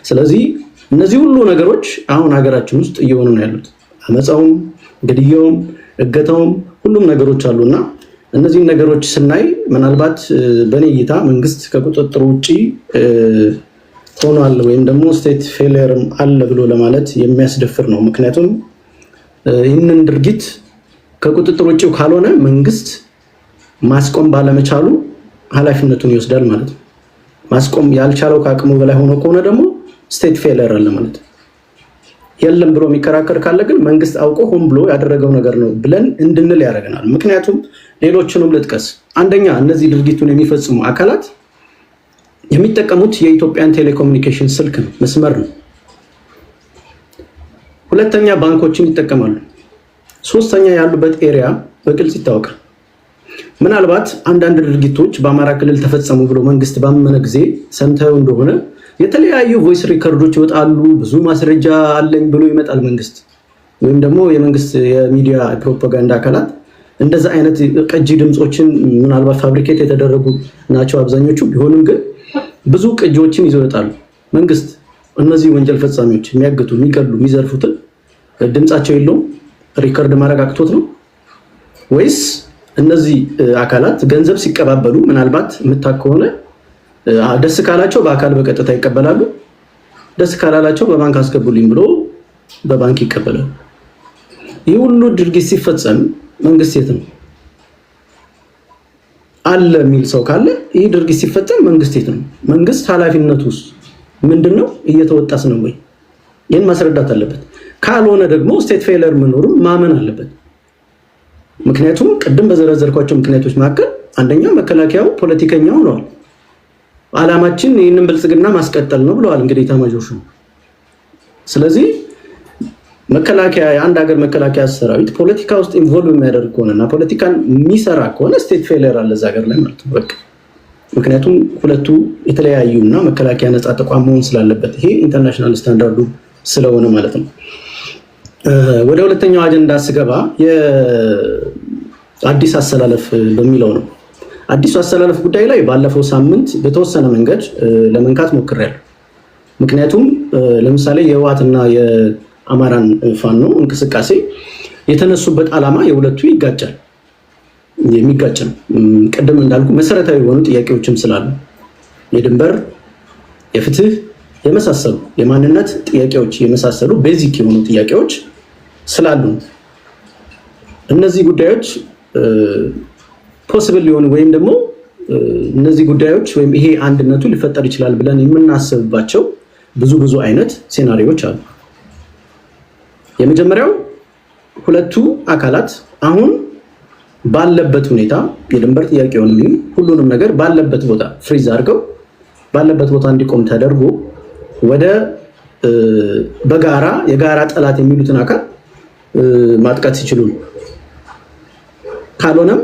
ስለዚህ እነዚህ ሁሉ ነገሮች አሁን ሀገራችን ውስጥ እየሆኑ ነው ያሉት። አመፃውም፣ ግድያውም፣ እገታውም ሁሉም ነገሮች አሉና እነዚህን ነገሮች ስናይ ምናልባት በእኔ እይታ መንግስት ከቁጥጥር ውጭ ሆኗል ወይም ደግሞ ስቴት ፌሊየርም አለ ብሎ ለማለት የሚያስደፍር ነው። ምክንያቱም ይህንን ድርጊት ከቁጥጥር ውጭ ካልሆነ መንግስት ማስቆም ባለመቻሉ ኃላፊነቱን ይወስዳል ማለት ነው። ማስቆም ያልቻለው ከአቅሙ በላይ ሆኖ ከሆነ ደግሞ ስቴት ፌሊየር አለ ማለት ነው። የለም ብሎ የሚከራከር ካለ ግን መንግስት አውቆ ሆን ብሎ ያደረገው ነገር ነው ብለን እንድንል ያደርገናል። ምክንያቱም ሌሎችንም ልጥቀስ። አንደኛ እነዚህ ድርጊቱን የሚፈጽሙ አካላት የሚጠቀሙት የኢትዮጵያን ቴሌኮሙኒኬሽን ስልክ ነው፣ መስመር ነው። ሁለተኛ ባንኮችን ይጠቀማሉ። ሶስተኛ ያሉበት ኤሪያ በግልጽ ይታወቃል። ምናልባት አንዳንድ ድርጊቶች በአማራ ክልል ተፈጸሙ ብሎ መንግስት ባመነ ጊዜ ሰምተው እንደሆነ የተለያዩ ቮይስ ሪከርዶች ይወጣሉ። ብዙ ማስረጃ አለኝ ብሎ ይመጣል መንግስት፣ ወይም ደግሞ የመንግስት የሚዲያ ፕሮፓጋንዳ አካላት እንደዛ አይነት ቅጂ ድምፆችን ምናልባት ፋብሪኬት የተደረጉ ናቸው አብዛኞቹ፣ ቢሆንም ግን ብዙ ቅጂዎችን ይዘው ይወጣሉ። መንግስት እነዚህ ወንጀል ፈጻሚዎች የሚያገቱ፣ የሚገሉ፣ የሚዘርፉትን ድምፃቸው የለውም? ሪከርድ ማድረግ አቅቶት ነው ወይስ እነዚህ አካላት ገንዘብ ሲቀባበሉ ምናልባት የምታውቅ ከሆነ ደስ ካላቸው በአካል በቀጥታ ይቀበላሉ፣ ደስ ካላላቸው በባንክ አስገቡልኝ ብሎ በባንክ ይቀበላሉ። ይህ ሁሉ ድርጊት ሲፈጸም መንግስት የት ነው አለ የሚል ሰው ካለ ይህ ድርጊት ሲፈጸም መንግስት የት ነው? መንግስት ኃላፊነቱስ ምንድነው? እየተወጣስ ነው ወይ? ይህን ማስረዳት አለበት። ካልሆነ ደግሞ ስቴት ፌለር መኖሩን ማመን አለበት። ምክንያቱም ቅድም በዘረዘርኳቸው ምክንያቶች መካከል አንደኛ መከላከያው ፖለቲከኛ ሆኗል። ዓላማችን ይህንን ብልጽግና ማስቀጠል ነው ብለዋል እንግዲህ ኤታማዦር ሹም። ስለዚህ መከላከያ፣ የአንድ ሀገር መከላከያ ሰራዊት ፖለቲካ ውስጥ ኢንቮልቭ የሚያደርግ ከሆነና ፖለቲካን የሚሰራ ከሆነ ስቴት ፌለር አለ እዛ ሀገር ላይ ማለት ነው። በቃ ምክንያቱም ሁለቱ የተለያዩና መከላከያ ነፃ ተቋም መሆን ስላለበት ይሄ ኢንተርናሽናል ስታንዳርዱ ስለሆነ ማለት ነው። ወደ ሁለተኛው አጀንዳ ስገባ የአዲስ አሰላለፍ በሚለው ነው። አዲሱ አሰላለፍ ጉዳይ ላይ ባለፈው ሳምንት በተወሰነ መንገድ ለመንካት ሞክሬያለሁ። ምክንያቱም ለምሳሌ የህወሓትና የአማራን ፋኖ እንቅስቃሴ የተነሱበት ዓላማ የሁለቱ ይጋጫል፣ የሚጋጭ ነው። ቅድም እንዳልኩ መሰረታዊ የሆኑ ጥያቄዎችም ስላሉ የድንበር፣ የፍትህ የመሳሰሉ የማንነት ጥያቄዎች የመሳሰሉ ቤዚክ የሆኑ ጥያቄዎች ስላሉ እነዚህ ጉዳዮች ፖሲብል ሊሆኑ ወይም ደግሞ እነዚህ ጉዳዮች ወይም ይሄ አንድነቱ ሊፈጠር ይችላል ብለን የምናስብባቸው ብዙ አይነት ሴናሪዎች አሉ። የመጀመሪያው ሁለቱ አካላት አሁን ባለበት ሁኔታ የድንበር ጥያቄውን ሁሉንም ነገር ባለበት ቦታ ፍሪዝ አድርገው ባለበት ቦታ እንዲቆም ተደርጎ ወደ በጋራ የጋራ ጠላት የሚሉትን አካል ማጥቃት ሲችሉ ካልሆነም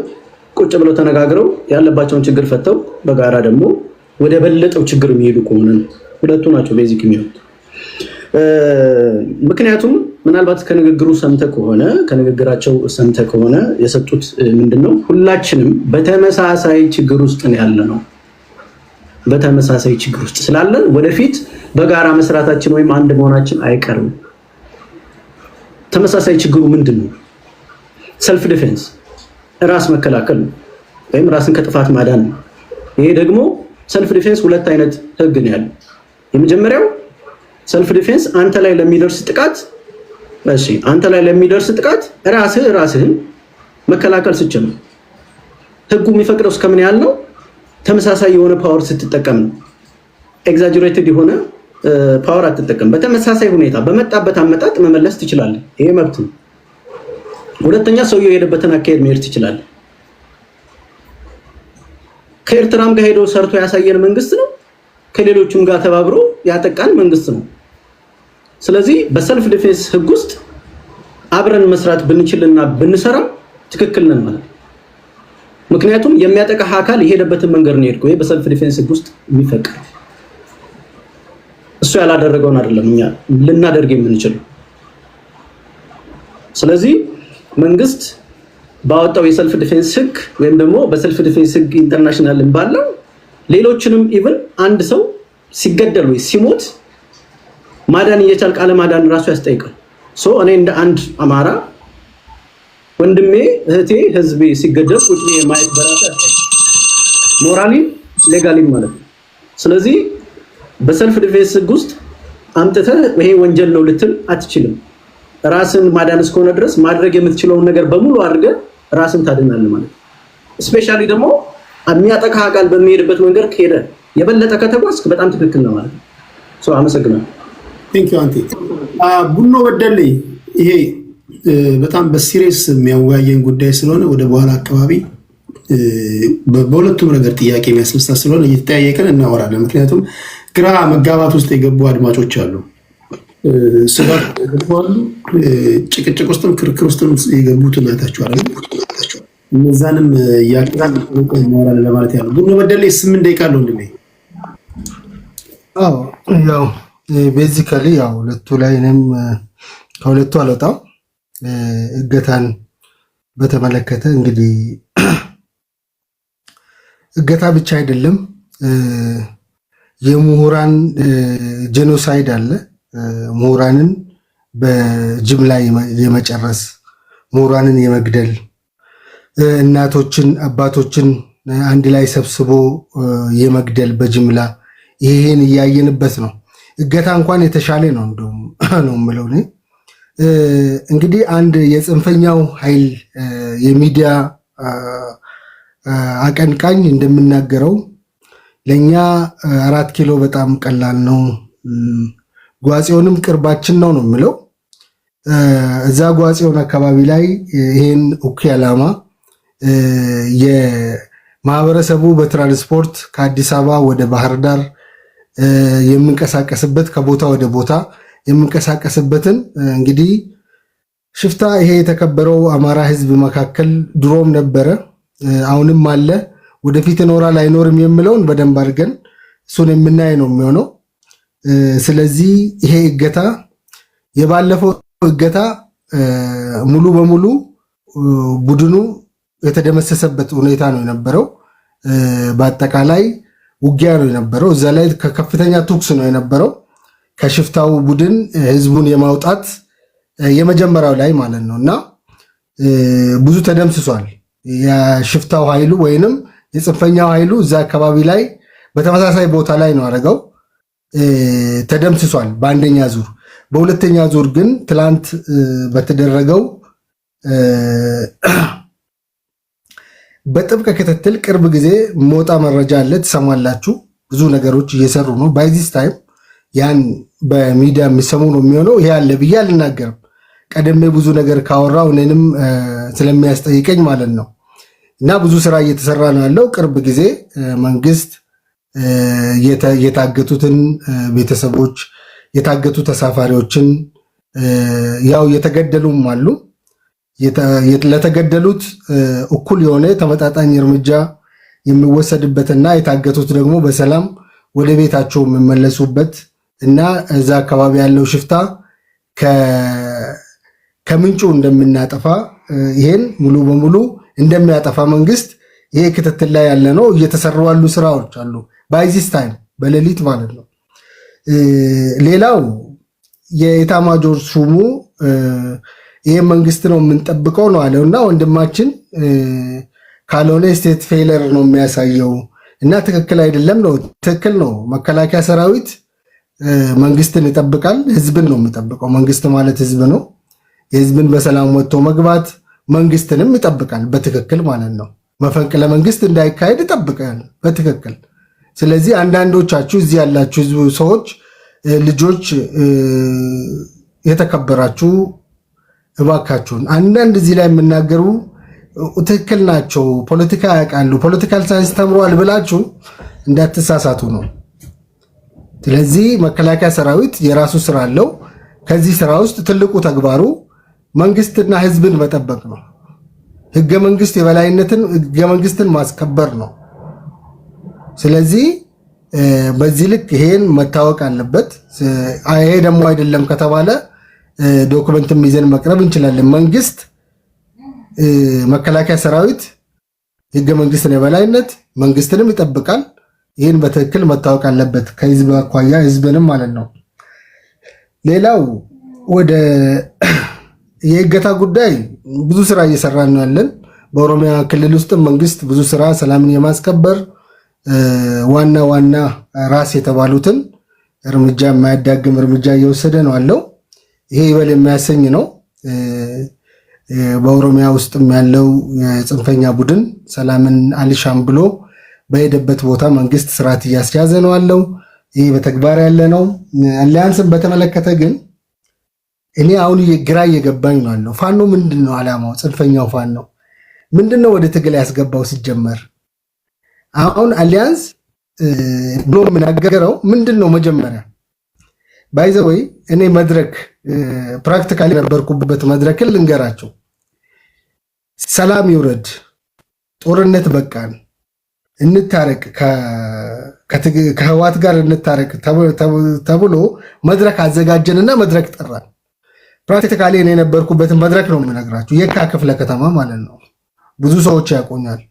ቁጭ ብለው ተነጋግረው ያለባቸውን ችግር ፈተው በጋራ ደግሞ ወደ በለጠው ችግር የሚሄዱ ከሆነ ሁለቱ ናቸው ቤዚክ የሚሆኑት። ምክንያቱም ምናልባት ከንግግራቸው ሰምተ ከሆነ የሰጡት ምንድነው ሁላችንም በተመሳሳይ ችግር ውስጥ ነው ያለነው። በተመሳሳይ ችግር ውስጥ ስላለን ወደፊት በጋራ መስራታችን ወይም አንድ መሆናችን አይቀርም። ተመሳሳይ ችግሩ ምንድነው? ሰልፍ ዲፌንስ ራስ መከላከል ወይም ራስን ከጥፋት ማዳን ነው። ይሄ ደግሞ ሰልፍ ዲፌንስ ሁለት አይነት ህግ ነው ያለው። የመጀመሪያው ሰልፍ ዲፌንስ አንተ ላይ ለሚደርስ ጥቃት ራስህን መከላከል ስትችል ነው። ህጉ የሚፈቅደው እስከምን ያህል ነው? ተመሳሳይ የሆነ ፓወር ስትጠቀም ነው። ኤግዛጀሬትድ የሆነ ፓወር አትጠቀም። በተመሳሳይ ሁኔታ በመጣበት አመጣጥ መመለስ ትችላለህ። ይሄ መብት ነው። ሁለተኛ ሰውየው የሄደበትን አካሄድ መሄድ ትችላለህ። ከኤርትራም ጋር ሄዶ ሰርቶ ያሳየን መንግስት ነው። ከሌሎችም ጋር ተባብሮ ያጠቃን መንግስት ነው። ስለዚህ በሰልፍ ዲፌንስ ህግ ውስጥ አብረን መስራት ብንችልና ብንሰራ ትክክል ነን ማለት ነው። ምክንያቱም የሚያጠቃ አካል የሄደበትን መንገድ ነው የሄድከው። ይሄ በሰልፍ ዲፌንስ ህግ ውስጥ የሚፈቀድ እሱ ያላደረገውን አይደለም እኛ ልናደርግ የምንችለው። ስለዚህ መንግስት ባወጣው የሰልፍ ዲፌንስ ህግ ወይም ደግሞ በሰልፍ ዲፌንስ ህግ ኢንተርናሽናል ባለው ሌሎችንም ኢቭን አንድ ሰው ሲገደል ወይ ሲሞት ማዳን እየቻልክ አለማዳን ራሱ ያስጠይቃል። እኔ እንደ አንድ አማራ ወንድሜ፣ እህቴ፣ ህዝቤ ሲገደል ቁጭ ብዬ ማየት በራሱ ያስጠይቃል፣ ሞራሊ ሌጋሊ ማለት ነው። ስለዚህ በሰልፍ ዲፌንስ ህግ ውስጥ አምጥተህ ይሄ ወንጀል ነው ልትል አትችልም። ራስን ማዳን እስከሆነ ድረስ ማድረግ የምትችለውን ነገር በሙሉ አድርገህ ራስን ታድናለህ ማለት ነው። ስፔሻሊ ደግሞ የሚያጠቃ አካል በሚሄድበት መንገድ ከሄደ የበለጠ ከተጓዝክ በጣም ትክክል ነው ማለት ነው። አመሰግናለሁ። ቴንክ ዩ አንቲ ቡኖ በደሌ። ይሄ በጣም በሲሪየስ የሚያወያየን ጉዳይ ስለሆነ ወደ በኋላ አካባቢ በሁለቱም ነገር ጥያቄ የሚያስነሳ ስለሆነ እየተጠያየቀን እናወራለን። ምክንያቱም ግራ መጋባት ውስጥ የገቡ አድማጮች አሉ፣ ስጋት ገባሉ፣ ጭቅጭቅ ውስጥም ክርክር ውስጥም የገቡት እናታችኋል። እነዛንም ያቅራል እናወራለን ለማለት ያለው። ቡኖ በደሌ 8 ደቂቃ አለው ወንድሜ። ያው ቤዚካሊ ያው ሁለቱ ላይ እኔም ከሁለቱ አልወጣም። እገታን በተመለከተ እንግዲህ እገታ ብቻ አይደለም፣ የምሁራን ጄኖሳይድ አለ። ምሁራንን በጅምላ የመጨረስ ምሁራንን የመግደል እናቶችን አባቶችን አንድ ላይ ሰብስቦ የመግደል በጅምላ ይሄን እያየንበት ነው። እገታ እንኳን የተሻለ ነው እንደውም ነው የምለው እኔ። እንግዲህ አንድ የጽንፈኛው ኃይል የሚዲያ አቀንቃኝ እንደምናገረው ለኛ 4 ኪሎ በጣም ቀላል ነው፣ ጓጽዮንም ቅርባችን ነው ነው የምለው። እዛ ጓጽዮን አካባቢ ላይ ይሄን እኩይ ዓላማ የማህበረሰቡ በትራንስፖርት ከአዲስ አበባ ወደ ባህር ዳር የምንቀሳቀስበት ከቦታ ወደ ቦታ የምንቀሳቀስበትን እንግዲህ ሽፍታ ይሄ የተከበረው አማራ ህዝብ መካከል ድሮም ነበረ፣ አሁንም አለ፣ ወደፊት ይኖራል አይኖርም የሚለውን በደንብ አድርገን እሱን የምናይ ነው የሚሆነው። ስለዚህ ይሄ እገታ የባለፈው እገታ ሙሉ በሙሉ ቡድኑ የተደመሰሰበት ሁኔታ ነው የነበረው። በአጠቃላይ ውጊያ ነው የነበረው። እዛ ላይ ከከፍተኛ ተኩስ ነው የነበረው። ከሽፍታው ቡድን ህዝቡን የማውጣት የመጀመሪያው ላይ ማለት ነው እና ብዙ ተደምስሷል። የሽፍታው ኃይሉ ወይንም የጽንፈኛው ኃይሉ እዛ አካባቢ ላይ በተመሳሳይ ቦታ ላይ ነው አደረገው ተደምስሷል በአንደኛ ዙር። በሁለተኛ ዙር ግን ትላንት በተደረገው በጥብቅ ክትትል ቅርብ ጊዜ ሞጣ መረጃ አለ ትሰማላችሁ። ብዙ ነገሮች እየሰሩ ነው። ባይዚስ ታይም ያን በሚዲያ የሚሰሙ ነው የሚሆነው። ይሄ አለ ብዬ አልናገርም። ቀደም ብዙ ነገር ካወራው እኔንም ስለሚያስጠይቀኝ ማለት ነው እና ብዙ ስራ እየተሰራ ነው ያለው። ቅርብ ጊዜ መንግስት የታገቱትን ቤተሰቦች የታገቱ ተሳፋሪዎችን ያው የተገደሉም አሉ ለተገደሉት እኩል የሆነ ተመጣጣኝ እርምጃ የሚወሰድበትና የታገቱት ደግሞ በሰላም ወደ ቤታቸው የሚመለሱበት እና እዛ አካባቢ ያለው ሽፍታ ከምንጩ እንደምናጠፋ ይሄን ሙሉ በሙሉ እንደሚያጠፋ መንግስት ይሄ ክትትል ላይ ያለ ነው። እየተሰሩ ያሉ ስራዎች አሉ ባይዚስ ታይም በሌሊት ማለት ነው። ሌላው የኢታማጆር ሹሙ ይሄ መንግስት ነው የምንጠብቀው ነው አለውና ወንድማችን ካልሆነ ስቴት ፌለር ነው የሚያሳየው እና ትክክል አይደለም ነው። ትክክል ነው። መከላከያ ሰራዊት መንግስትን ይጠብቃል። ህዝብን ነው የሚጠብቀው። መንግስት ማለት ህዝብ ነው። የህዝብን በሰላም ወጥቶ መግባት መንግስትንም ይጠብቃል በትክክል ማለት ነው። መፈንቅለ መንግስት እንዳይካሄድ ይጠብቃል በትክክል። ስለዚህ አንዳንዶቻችሁ እዚህ ያላችሁ ሰዎች ልጆች የተከበራችሁ እባካችሁን አንዳንድ እዚህ ላይ የምናገሩ ትክክል ናቸው፣ ፖለቲካ ያውቃሉ፣ ፖለቲካል ሳይንስ ተምሯል ብላችሁ እንዳትሳሳቱ ነው። ስለዚህ መከላከያ ሰራዊት የራሱ ስራ አለው። ከዚህ ስራ ውስጥ ትልቁ ተግባሩ መንግስትና ህዝብን መጠበቅ ነው። ህገ መንግስት የበላይነትን ህገ መንግስትን ማስከበር ነው። ስለዚህ በዚህ ልክ ይሄን መታወቅ አለበት። ይሄ ደግሞ አይደለም ከተባለ ዶክመንትም ይዘን መቅረብ እንችላለን። መንግስት መከላከያ ሰራዊት ህገ መንግስትን የበላይነት መንግስትንም ይጠብቃል። ይህን በትክክል መታወቅ አለበት ከህዝብ አኳያ ህዝብንም ማለት ነው። ሌላው ወደ የእገታ ጉዳይ ብዙ ስራ እየሰራን ነው ያለን። በኦሮሚያ ክልል ውስጥ መንግስት ብዙ ስራ ሰላምን የማስከበር ዋና ዋና ራስ የተባሉትን እርምጃ የማያዳግም እርምጃ እየወሰደ ነው አለው። ይሄ ይበል የሚያሰኝ ነው። በኦሮሚያ ውስጥም ያለው የጽንፈኛ ቡድን ሰላምን አልሻም ብሎ በሄደበት ቦታ መንግስት ስርዓት እያስያዘ ነው አለው። ይህ በተግባር ያለ ነው። አሊያንስን በተመለከተ ግን እኔ አሁን ግራ እየገባኝ ነው አለው። ፋኖ ምንድን ነው ዓላማው? ጽንፈኛው ፋኖ ምንድን ነው ወደ ትግል ያስገባው? ሲጀመር አሁን አሊያንስ ብሎ የምናገረው ምንድን ነው? መጀመሪያ ባይዘወይ እኔ መድረክ ፕራክቲካሊ ነበርኩበት መድረክን ልንገራቸው። ሰላም ይውረድ፣ ጦርነት በቃን፣ እንታረቅ፣ ከህዋት ጋር እንታረቅ ተብሎ መድረክ አዘጋጀንና መድረክ ጠራን። ፕራክቲካሊ እኔ የነበርኩበትን መድረክ ነው የምነግራችሁ። የካ ክፍለ ከተማ ማለት ነው። ብዙ ሰዎች ያውቁኛል።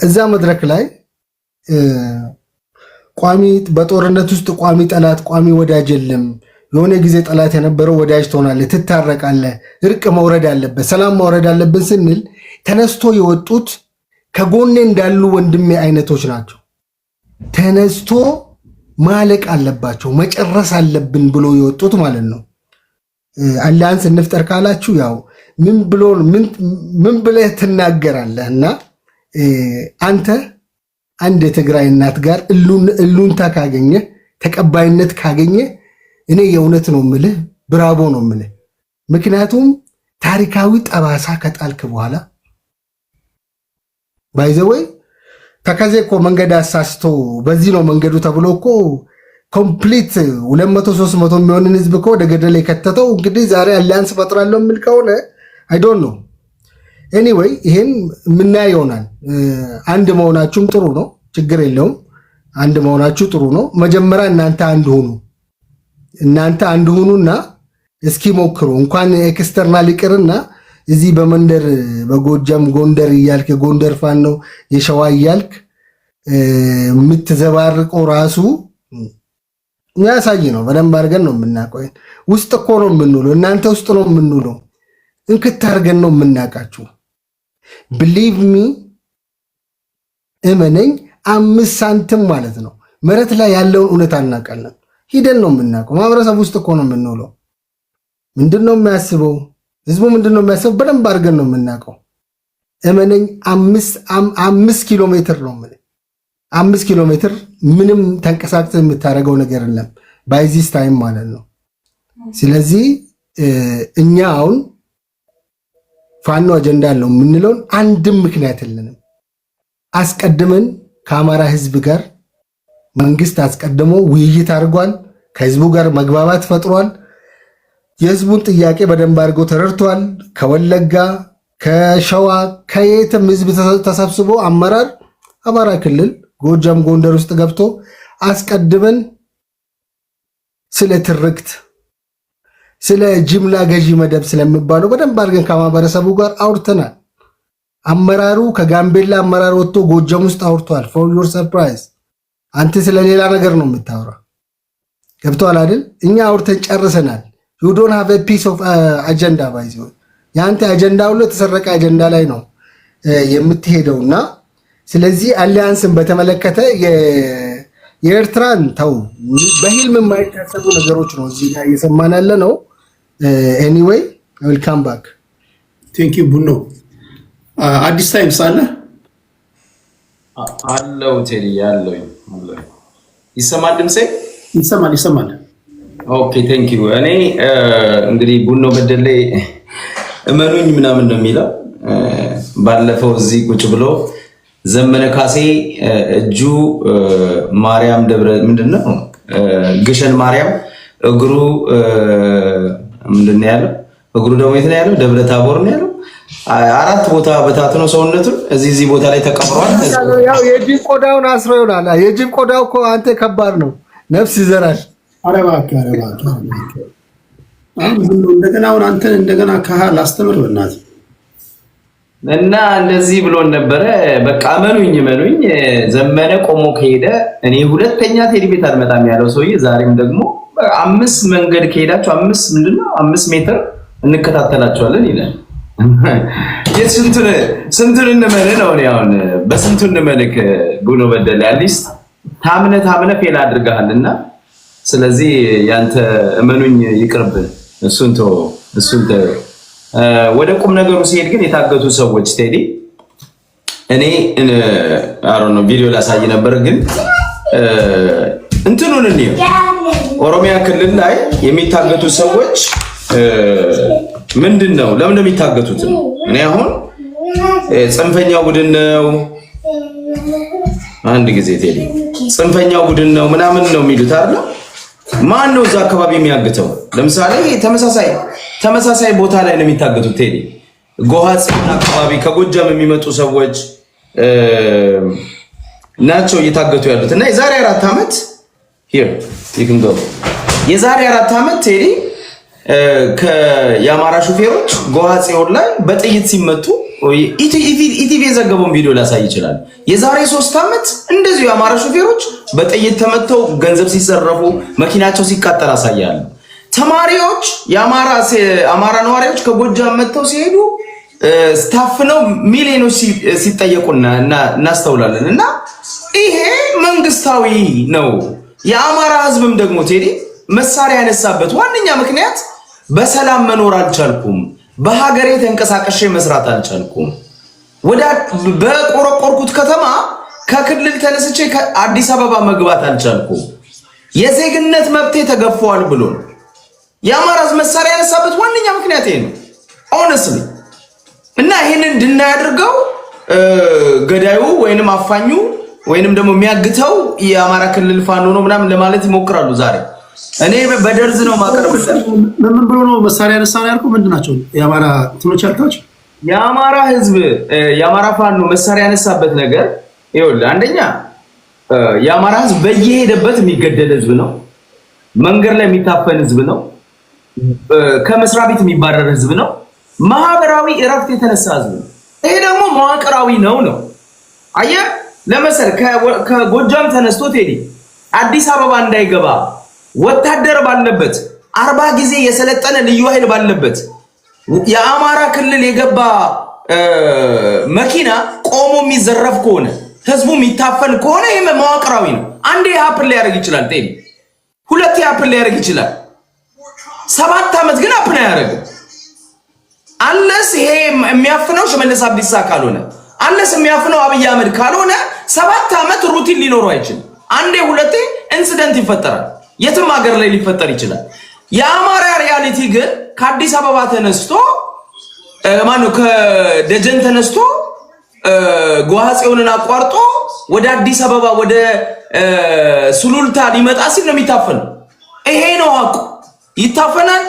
እዛ መድረክ ላይ በጦርነት ውስጥ ቋሚ ጠላት ቋሚ ወዳጅ የለም። የሆነ ጊዜ ጠላት የነበረው ወዳጅ ትሆናለህ፣ ትታረቃለህ፣ እርቅ መውረድ አለበት፣ ሰላም መውረድ አለብን ስንል ተነስቶ የወጡት ከጎኔ እንዳሉ ወንድሜ አይነቶች ናቸው። ተነስቶ ማለቅ አለባቸው መጨረስ አለብን ብሎ የወጡት ማለት ነው። አሊያንስ እንፍጠር ካላችሁ ያው ምን ብለህ ትናገራለህ? እና አንተ አንድ የትግራይ እናት ጋር እሉንታ ካገኘ ተቀባይነት ካገኘ እኔ የእውነት ነው ምልህ፣ ብራቦ ነው ምልህ። ምክንያቱም ታሪካዊ ጠባሳ ከጣልክ በኋላ ባይዘወይ ተከዜ እኮ መንገድ አሳስቶ በዚህ ነው መንገዱ ተብሎ እኮ ኮምፕሊት 200-300 የሚሆንን ህዝብ እኮ ወደ ገደል የከተተው። እንግዲህ ዛሬ አሊያንስ ፈጥራለሁ የሚል ከሆነ አይ ዶንት ኖ። ኤኒዌይ ይሄን ምናየው ይሆናል። አንድ መሆናችሁም ጥሩ ነው፣ ችግር የለውም። አንድ መሆናችሁ ጥሩ ነው። መጀመሪያ እናንተ አንድ ሁኑና እስኪ ሞክሩ። እንኳን ኤክስተርናል ይቅርና እዚህ በመንደር በጎጃም ጎንደር እያልክ ጎንደር ፋን ነው የሸዋ እያልክ የምትዘባርቀው ራሱ የሚያሳይ ነው። በደንብ አድርገን ነው የምናውቀው። ውስጥ እኮ ነው የምንውለው፣ እናንተ ውስጥ ነው የምንውለው። እንክት አድርገን ነው የምናውቃችሁ። ብሊቭ ሚ እመነኝ፣ 5 ሳንቲም ማለት ነው መሬት ላይ ያለውን እውነት አናውቃለን። ሂደን ነው የምናውቀው። ማህበረሰብ ውስጥ እኮ ነው የምንውለው። ምንድነው የሚያስበው ህዝቡ? ምንድነው የሚያስበው? በደንብ አድርገን ነው የምናውቀው። እመነኝ፣ 5 ኪሎ ሜትር ነው ምን 5 ኪሎ ሜትር ምንም ተንቀሳቅሰህ የምታደርገው ነገር የለም ባይዚስ ታይም ማለት ነው። ስለዚህ እኛ አሁን ፋኖ አጀንዳ አለው የምንለውን አንድም ምክንያት የለንም። አስቀድመን ከአማራ ህዝብ ጋር መንግስት አስቀድሞ ውይይት አድርጓል። ከህዝቡ ጋር መግባባት ፈጥሯል። የህዝቡን ጥያቄ በደንብ አድርጎ ተረድቷል። ከወለጋ ከሸዋ ከየትም ህዝብ ተሰብስቦ አመራር አማራ ክልል ጎጃም ጎንደር ውስጥ ገብቶ አስቀድመን ስለ ትርክት ስለ ጅምላ ገዢ መደብ ስለሚባለው በደንብ አድርገን ከማህበረሰቡ ጋር አውርተናል። አመራሩ ከጋምቤላ አመራር ወጥቶ ጎጃም ውስጥ አውርቷል። ፎር ዩር ሰርፕራይዝ አንተ ስለሌላ ነገር ነው የምታወራው። ገብቷል አይደል? እኛ አውርተን ጨርሰናል። you don't have a piece of agenda ባይዘው ያንተ አጀንዳ ሁሉ የተሰረቀ አጀንዳ ላይ ነው የምትሄደውና ስለዚህ አሊያንስን በተመለከተ የኤርትራን ተው በህልም የማይታሰቡ ነገሮች ነው እዚህ ጋር እየሰማን ያለ ነው። ኤኒዌይ ዌልካም ባክ ቴንክ ዩ ቡኖ። አዲስ ታይምስ አለ አለው ቴዲ ያለው ይሰማል ድምጼ? ይሰማል። ኦኬ ቴንክ ዩ። እኔ እንግዲህ ቡኖ በደሌ እመኑኝ ምናምን ነው የሚለው። ባለፈው እዚህ ቁጭ ብሎ ዘመነ ካሴ እጁ ማርያም ደብረ ምንድነው ግሸን ማርያም እግሩ ምንድነው ያለው? እግሩ ደግሞ የት ነው ያለው? ደብረ ታቦር ነው ያለው። 4 ቦታ በታትኖ ሰውነቱን እዚህ ቦታ ላይ ተቀብሯል። ያው የጅብ ቆዳውን አስረው ይሆናል። የጅብ ቆዳው እኮ አንተ ከባድ ነው፣ ነፍስ ይዘራል። አረባክ እንደገና አንተ እንደገና ካህል አስተምር በእናትህ እና እንደዚህ ብሎ ነበረ። በቃ እመኑኝ ዘመነ ቆሞ ከሄደ እኔ ሁለተኛ ቴዲ ቤት አልመጣም ያለው ሰውዬ ዛሬም ደግሞ 5 መንገድ ከሄዳችሁ 5 ሜትር እንከታተላቸዋለን ይላል። ስንቱን እንመን ነው አሁን በስንቱ እንመልክ ቡኖ በደለ አትሊስት ታምነ ፌል አድርገሃልና ስለዚህ ያንተ እመኑኝ ይቅርብን። እሱን ወደ ቁም ነገሩ ሲሄድ ግን የታገቱ ሰዎች ቴዲ እኔ አሮን ቪዲዮ ላሳይ ነበር ግን እንትኑን እንየው። ኦሮሚያ ክልል ላይ የሚታገቱ ሰዎች ምንድነው? ለምን የሚታገቱት ነው? እኔ አሁን ጽንፈኛው ቡድን ነው አንድ ጊዜ ቴዲ ጽንፈኛው ቡድን ነው ምናምን ነው የሚሉት አይደል? ማን ነው እዛ አካባቢ የሚያግተው? ለምሳሌ ተመሳሳይ ቦታ ላይ ነው የሚታገቱት ቴዲ ጎሃጽና አካባቢ ከጎጃም የሚመጡ ሰዎች ናቸው እየታገቱ ያሉት እና የዛሬ 4 ዓመት የዛሬ 4 ዓመት ቴዲ ከያማራ ሹፌሮች ጎሃጽዮን ላይ በጥይት ሲመቱ ኢቲቪ የዘገበውን ቪዲዮ ላሳይ ይችላል። የዛሬ 3 ዓመት እንደዚሁ የአማራ ሹፌሮች በጥይት ተመተው ገንዘብ ሲሰረፉ መኪናቸው ሲቃጠል አሳያለሁ። ተማሪዎች የአማራ ነዋሪዎች ከጎጃም መተው ሲሄዱ ስታፍነው ሚሊዮኖች ሲጠየቁና እናስተውላለን። እና ይሄ መንግስታዊ ነው። የአማራ ህዝብም ደግሞ ቴዲ መሳሪያ ያነሳበት ዋነኛ ምክንያት በሰላም መኖር አልቻልኩም፣ በሀገሬ ተንቀሳቀሼ መስራት አልቻልኩም፣ በቆረቆርኩት ከተማ ከክልል ተነስቼ አዲስ አበባ መግባት አልቻልኩም፣ የዜግነት መብቴ ተገፈዋል ብሎ የአማራ ህዝብ መሳሪያ ያነሳበት ዋነኛ ምክንያት ይሄ ነው ኦነስትሊ። እና ይሄንን እንድናያደርገው ገዳዩ ወይንም አፋኙ ወይንም ደግሞ የሚያግተው የአማራ ክልል ፋኖ ነው ምናምን ለማለት ይሞክራሉ። ዛሬ እኔ በደርዝ ነው ማቀርብልህ። ምን ብሎ ነው መሳሪያ ያነሳው ያልከው? ምንድናቸው የአማራ እንትኖች ያልካቸው? የአማራ ህዝብ የአማራ ፋኖ መሳሪያ ያነሳበት ነገር ይኸውልህ፣ አንደኛ የአማራ ህዝብ በየሄደበት የሚገደል ህዝብ ነው። መንገድ ላይ የሚታፈን ህዝብ ነው። ከመስሪያ ቤት የሚባረር ህዝብ ነው። ማህበራዊ እረፍት የተነሳ ህዝብ ነው። ይሄ ደግሞ መዋቅራዊ ነው። አየህ ለምሳሌ ከጎጃም ተነስቶ ቴዲ አዲስ አበባ እንዳይገባ ወታደር ባለበት 40 ጊዜ የሰለጠነ ልዩ ኃይል ባለበት የአማራ ክልል የገባ መኪና ቆሞ የሚዘረፍ ከሆነ ህዝቡ የሚታፈን ከሆነ ይሄ መዋቅራዊ ነው። አንዴ ሀፕን ሊያደርግ ይችላል ቴዲ፣ ሁለቴ ሀፕን ሊያደርግ ይችላል። 7 ዓመት ግን ሀፕን አያደርግም። አንለስ ይሄ የሚያፍነው ሽመልስ አብዲሳ ካልሆነ፣ አንለስ የሚያፍነው አብይ አህመድ ካልሆነ 7 ዓመት ሩቲን ሊኖረው አይችልም። አንዴ ሁለቴ ኢንሲደንት ይፈጠራል። የትም ሀገር ላይ ሊፈጠር ይችላል። የአማራ ሪያሊቲ ግን ከአዲስ አበባ ተነስቶ ማነው ከደጀን ተነስቶ ጓሃጽዮንን አቋርጦ ወደ አዲስ አበባ ወደ ሱሉልታ ሊመጣ ሲል ነው የሚታፈነው። ይሄ ነው ሀቁ። ይታፈናል፣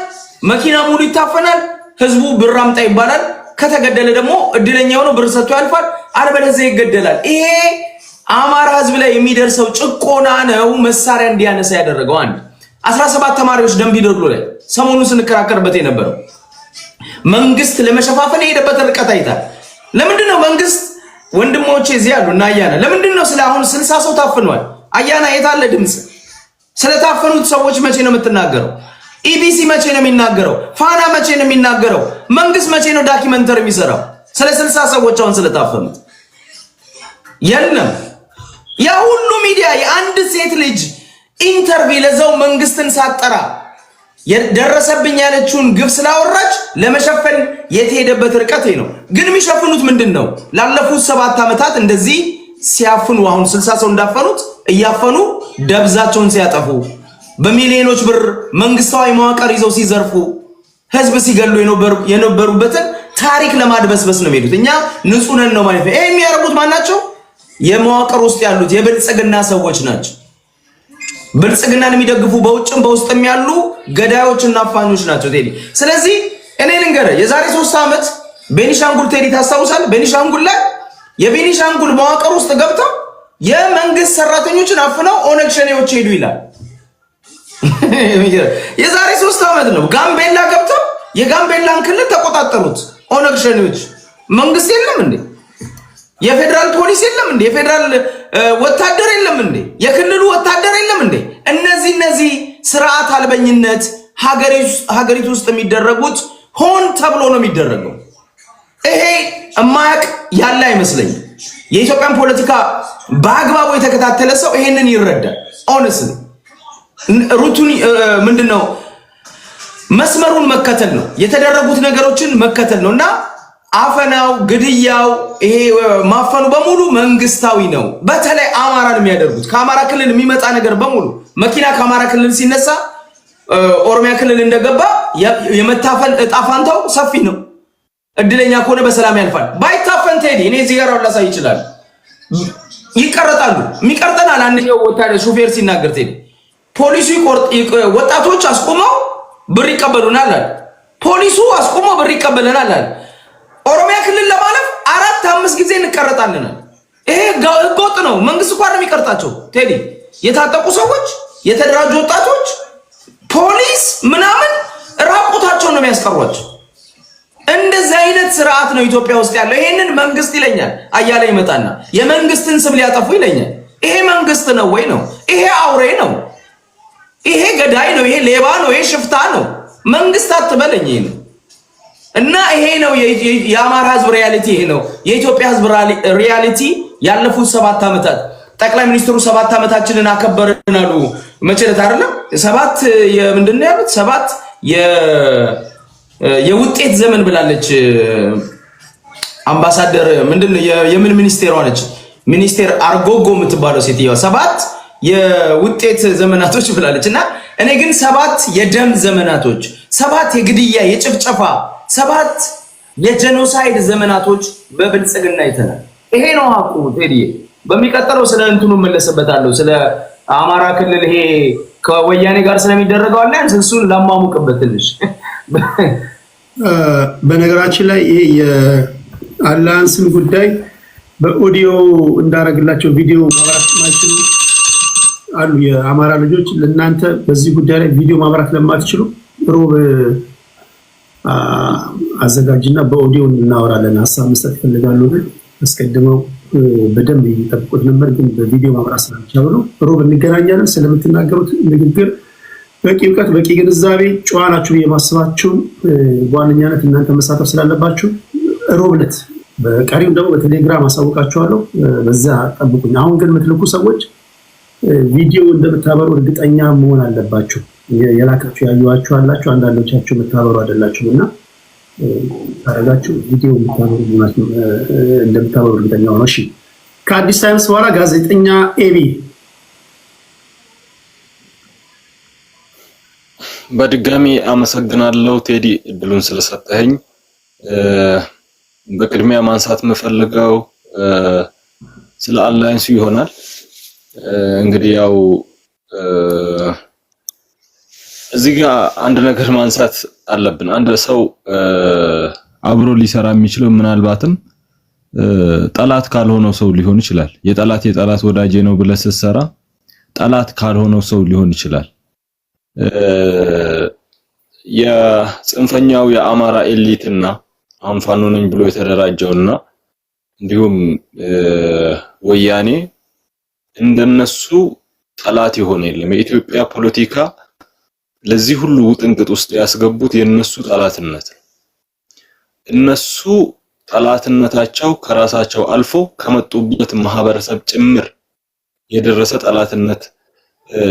መኪና ሙሉ ይታፈናል። ህዝቡ ብር አምጣ ይባላል። ከተገደለ ደግሞ እድለኛ ሆኖ ብር ሰጥቶ ያልፋል፣ አለበለዚያ ይገደላል። ይሄ አማራ ህዝብ ላይ የሚደርሰው ጭቆና ነው መሳሪያ እንዲያነሳ ያደረገው። 17 ተማሪዎች ደምቢ ዶሎ ላይ ሰሞኑን ስንከራከርበት የነበረው መንግስት ለመሸፋፈን የሄደበት ርቀት አይታል። ለምንድን ነው መንግስት ወንድሞቼ እዚህ ያሉ እና አያና ለምንድን ነው ስለ አሁን 60 ሰው ታፍኗል? አያና የታለ ድምጽ? ስለታፈኑት ሰዎች መቼ ነው የምትናገረው? ኢቢሲ መቼ ነው የሚናገረው? ፋና መቼ ነው የሚናገረው? መንግስት መቼ ነው ዳኪመንተሪ የሚሰራው ስለ 60 ሰዎች አሁን ስለታፈኑት? የለም። ያ ሁሉ ሚዲያ የአንድ ሴት ልጅ ኢንተርቪው ለዛው መንግስትን ሳጠራ የደረሰብኝ ያለችውን ግፍ ስላወራች ለመሸፈን የተሄደበት ርቀት ነው። ግን የሚሸፍኑት ምንድነው? ላለፉት 7 ዓመታት እንደዚህ ሲያፍኑ አሁን 60 ሰው እንዳፈኑት እያፈኑ ደብዛቸውን ሲያጠፉ በሚሊዮኖች ብር መንግስታዊ መዋቅር ይዘው ሲዘርፉ ህዝብ ሲገሉ የነበሩበትን ታሪክ ለማድበስበስ ነው የሚሄዱት። እኛ ንጹህ ነን ነው ማለት ነው። ይሄ የሚያረጉት ማናቸው? የመዋቅር ውስጥ ያሉት የብልጽግና ሰዎች ናቸው። ብልጽግናን የሚደግፉ በውጭም በውስጥም ያሉ ገዳዮችና አፋኞች ናቸው ቴዲ። ስለዚህ እኔ ልንገርህ የዛሬ 3 ዓመት ቤኒሻንጉል ቴዲ ታስታውሳለህ? ቤኒሻንጉል ላይ የቤኒሻንጉል መዋቅር ውስጥ ገብተው የመንግስት ሰራተኞችን አፍነው ኦነግ ሸኔዎች ሄዱ ይላል። የዛሬ 3 ዓመት ነው። ጋምቤላ ገብተው የጋምቤላን ክልል ተቆጣጠሩት ኦነግ ሸኔዎች። መንግስት የለም እንዴ? የፌደራል ፖሊስ የለም እንዴ? የፌደራል ወታደር የለም እንዴ? የክልሉ ወታደር የለም እንዴ? እነዚህ ስርዓት አልበኝነት ሀገሪቱ ውስጥ የሚደረጉት ሆን ተብሎ ነው የሚደረገው። ይሄ እማያቅ ያለ አይመስለኝም። የኢትዮጵያን ፖለቲካ በአግባቡ የተከታተለ ሰው ይሄንን ይረዳል። ኦነስትሊ ሩቱን ምንድነው መስመሩን መከተል ነው። የተደረጉት ነገሮችን መከተል ነውና አፈናው፣ ግድያው፣ ይሄ ማፈኑ በሙሉ መንግስታዊ ነው። በተለይ አማራን የሚያደርጉት ከአማራ ክልል የሚመጣ ነገር በሙሉ መኪና ከአማራ ክልል ሲነሳ ኦሮሚያ ክልል እንደገባ የመታፈን እጣ ፋንታው ሰፊ ነው። እድለኛ ከሆነ በሰላም ያልፋል። ባይታፈን ቴዲ እኔ እዚህ ጋር ላሳይ ይችላል። ይቀርጣሉ። የሚቀርጠናል አንደኛው ወታደር ሹፌር ሲናገር ቴዲ ፖሊሱ ወጣቶች አስቆመው ብር ይቀበሉናል አለ። ፖሊሱ አስቆመው ብር ይቀበለናል አለ። ኦሮሚያ ክልል ለማለፍ 4-5 ጊዜ እንቀረጣለን። ይሄ ህገወጥ ነው። መንግስት እንኳን ነው የሚቀርጣቸው ቴዲ። የታጠቁ ሰዎች፣ የተደራጁ ወጣቶች፣ ፖሊስ ምናምን ራቁታቸውን ነው የሚያስቀሯቸው። እንደዚህ አይነት ስርዓት ነው ኢትዮጵያ ውስጥ ያለው። ይሄንን መንግስት ይለኛል። አያለ ይመጣና የመንግስትን ስም ሊያጠፉ ይለኛል። ይሄ መንግስት ነው ወይ ነው? ይሄ አውሬ ነው። ይሄ ገዳይ ነው። ይሄ ሌባ ነው። ይሄ ሽፍታ ነው። መንግስት አትበለኝ። ይሄ ነው እና ይሄ ነው የአማራ ህዝብ ሪያሊቲ። ይሄ ነው የኢትዮጵያ ህዝብ ሪያሊቲ። ያለፉት 7 ዓመታት ጠቅላይ ሚኒስትሩ 7 ዓመታችንን አከበርን አሉ። መቼ ዕለት አይደለም 7 ምንድን ነው ያሉት? 7 የውጤት ዘመን ብላለች አምባሳደር። ምንድነው የምን ሚኒስቴሯ ነች? ሚኒስቴር አርጎጎ የምትባለው ሴትየዋ 7 የውጤት ዘመናቶች ብላለች። እና እኔ ግን 7 የደም ዘመናቶች፣ 7 የግድያ የጭፍጨፋ፣ 7 የጄኖሳይድ ዘመናቶች በብልጽግና ይተናል። ይሄ ነው ሀቁ ቴዲ። በሚቀጥለው ስለ እንትኑ መለሰበታለሁ። ስለ አማራ ክልል ይሄ ከወያኔ ጋር ስለሚደረገው አለ እሱን ለማሙቅበት ትንሽ በነገራችን ላይ ይሄ የአላያንስን ጉዳይ በኦዲዮ እንዳረግላቸው ቪዲዮ ማብራት ማይችሉ አሉ የአማራ ልጆች። ለእናንተ በዚህ ጉዳይ ላይ ቪዲዮ ማብራት ለማትችሉ ሮብ አዘጋጅና በኦዲዮ እናወራለን። ሀሳብ መስጠት ይፈልጋሉ ግን አስቀድመው በደንብ ይጠብቁት ነበር፣ ግን በቪዲዮ ማብራት ስላልቻሉ ነው። ሮብ እንገናኛለን። ስለምትናገሩት ንግግር በቂ እውቀት፣ በቂ ግንዛቤ ጨዋ ናችሁ ብዬ ማስባችሁ በዋነኛነት እናንተ መሳተፍ ስላለባችሁ ሮብ ዕለት በቀሪው ደግሞ በቴሌግራም አሳውቃችኋለሁ። በዛ ጠብቁኝ። አሁን ግን የምትልኩ ሰዎች ቪዲዮ እንደምታበሩ እርግጠኛ መሆን አለባችሁ። የላካችሁ ያዩዋችሁ አላችሁ፣ አንዳንዶቻችሁ የምታበሩ አይደላችሁም እና ታረጋችሁ ቪዲዮ እንደምታበሩ እርግጠኛ ሆኖ። እሺ ከአዲስ ታይምስ በኋላ ጋዜጠኛ ኤቢ በድጋሚ አመሰግናለሁ ቴዲ እድሉን ስለሰጠኸኝ። በቅድሚያ ማንሳት የምፈልገው ስለ አላያንሱ ይሆናል። እንግዲህ ያው እዚህ ጋር አንድ ነገር ማንሳት አለብን። አንድ ሰው አብሮ ሊሰራ የሚችለው ምናልባትም ጠላት ካልሆነው ሰው ሊሆን ይችላል። የጠላት ወዳጄ ነው ብለህ ስትሰራ ጠላት ካልሆነው ሰው ሊሆን ይችላል። የጽንፈኛው የአማራ ኤሊትና አሁን ፋኖ ነኝ ብሎ የተደራጀውና እንዲሁም ወያኔ እንደነሱ ጠላት የሆነ የለም። የኢትዮጵያ ፖለቲካ ለዚህ ሁሉ ውጥንቅጥ ውስጥ ያስገቡት የነሱ ጠላትነት። እነሱ ጠላትነታቸው ከራሳቸው አልፎ ከመጡበት ማህበረሰብ ጭምር የደረሰ ጠላትነት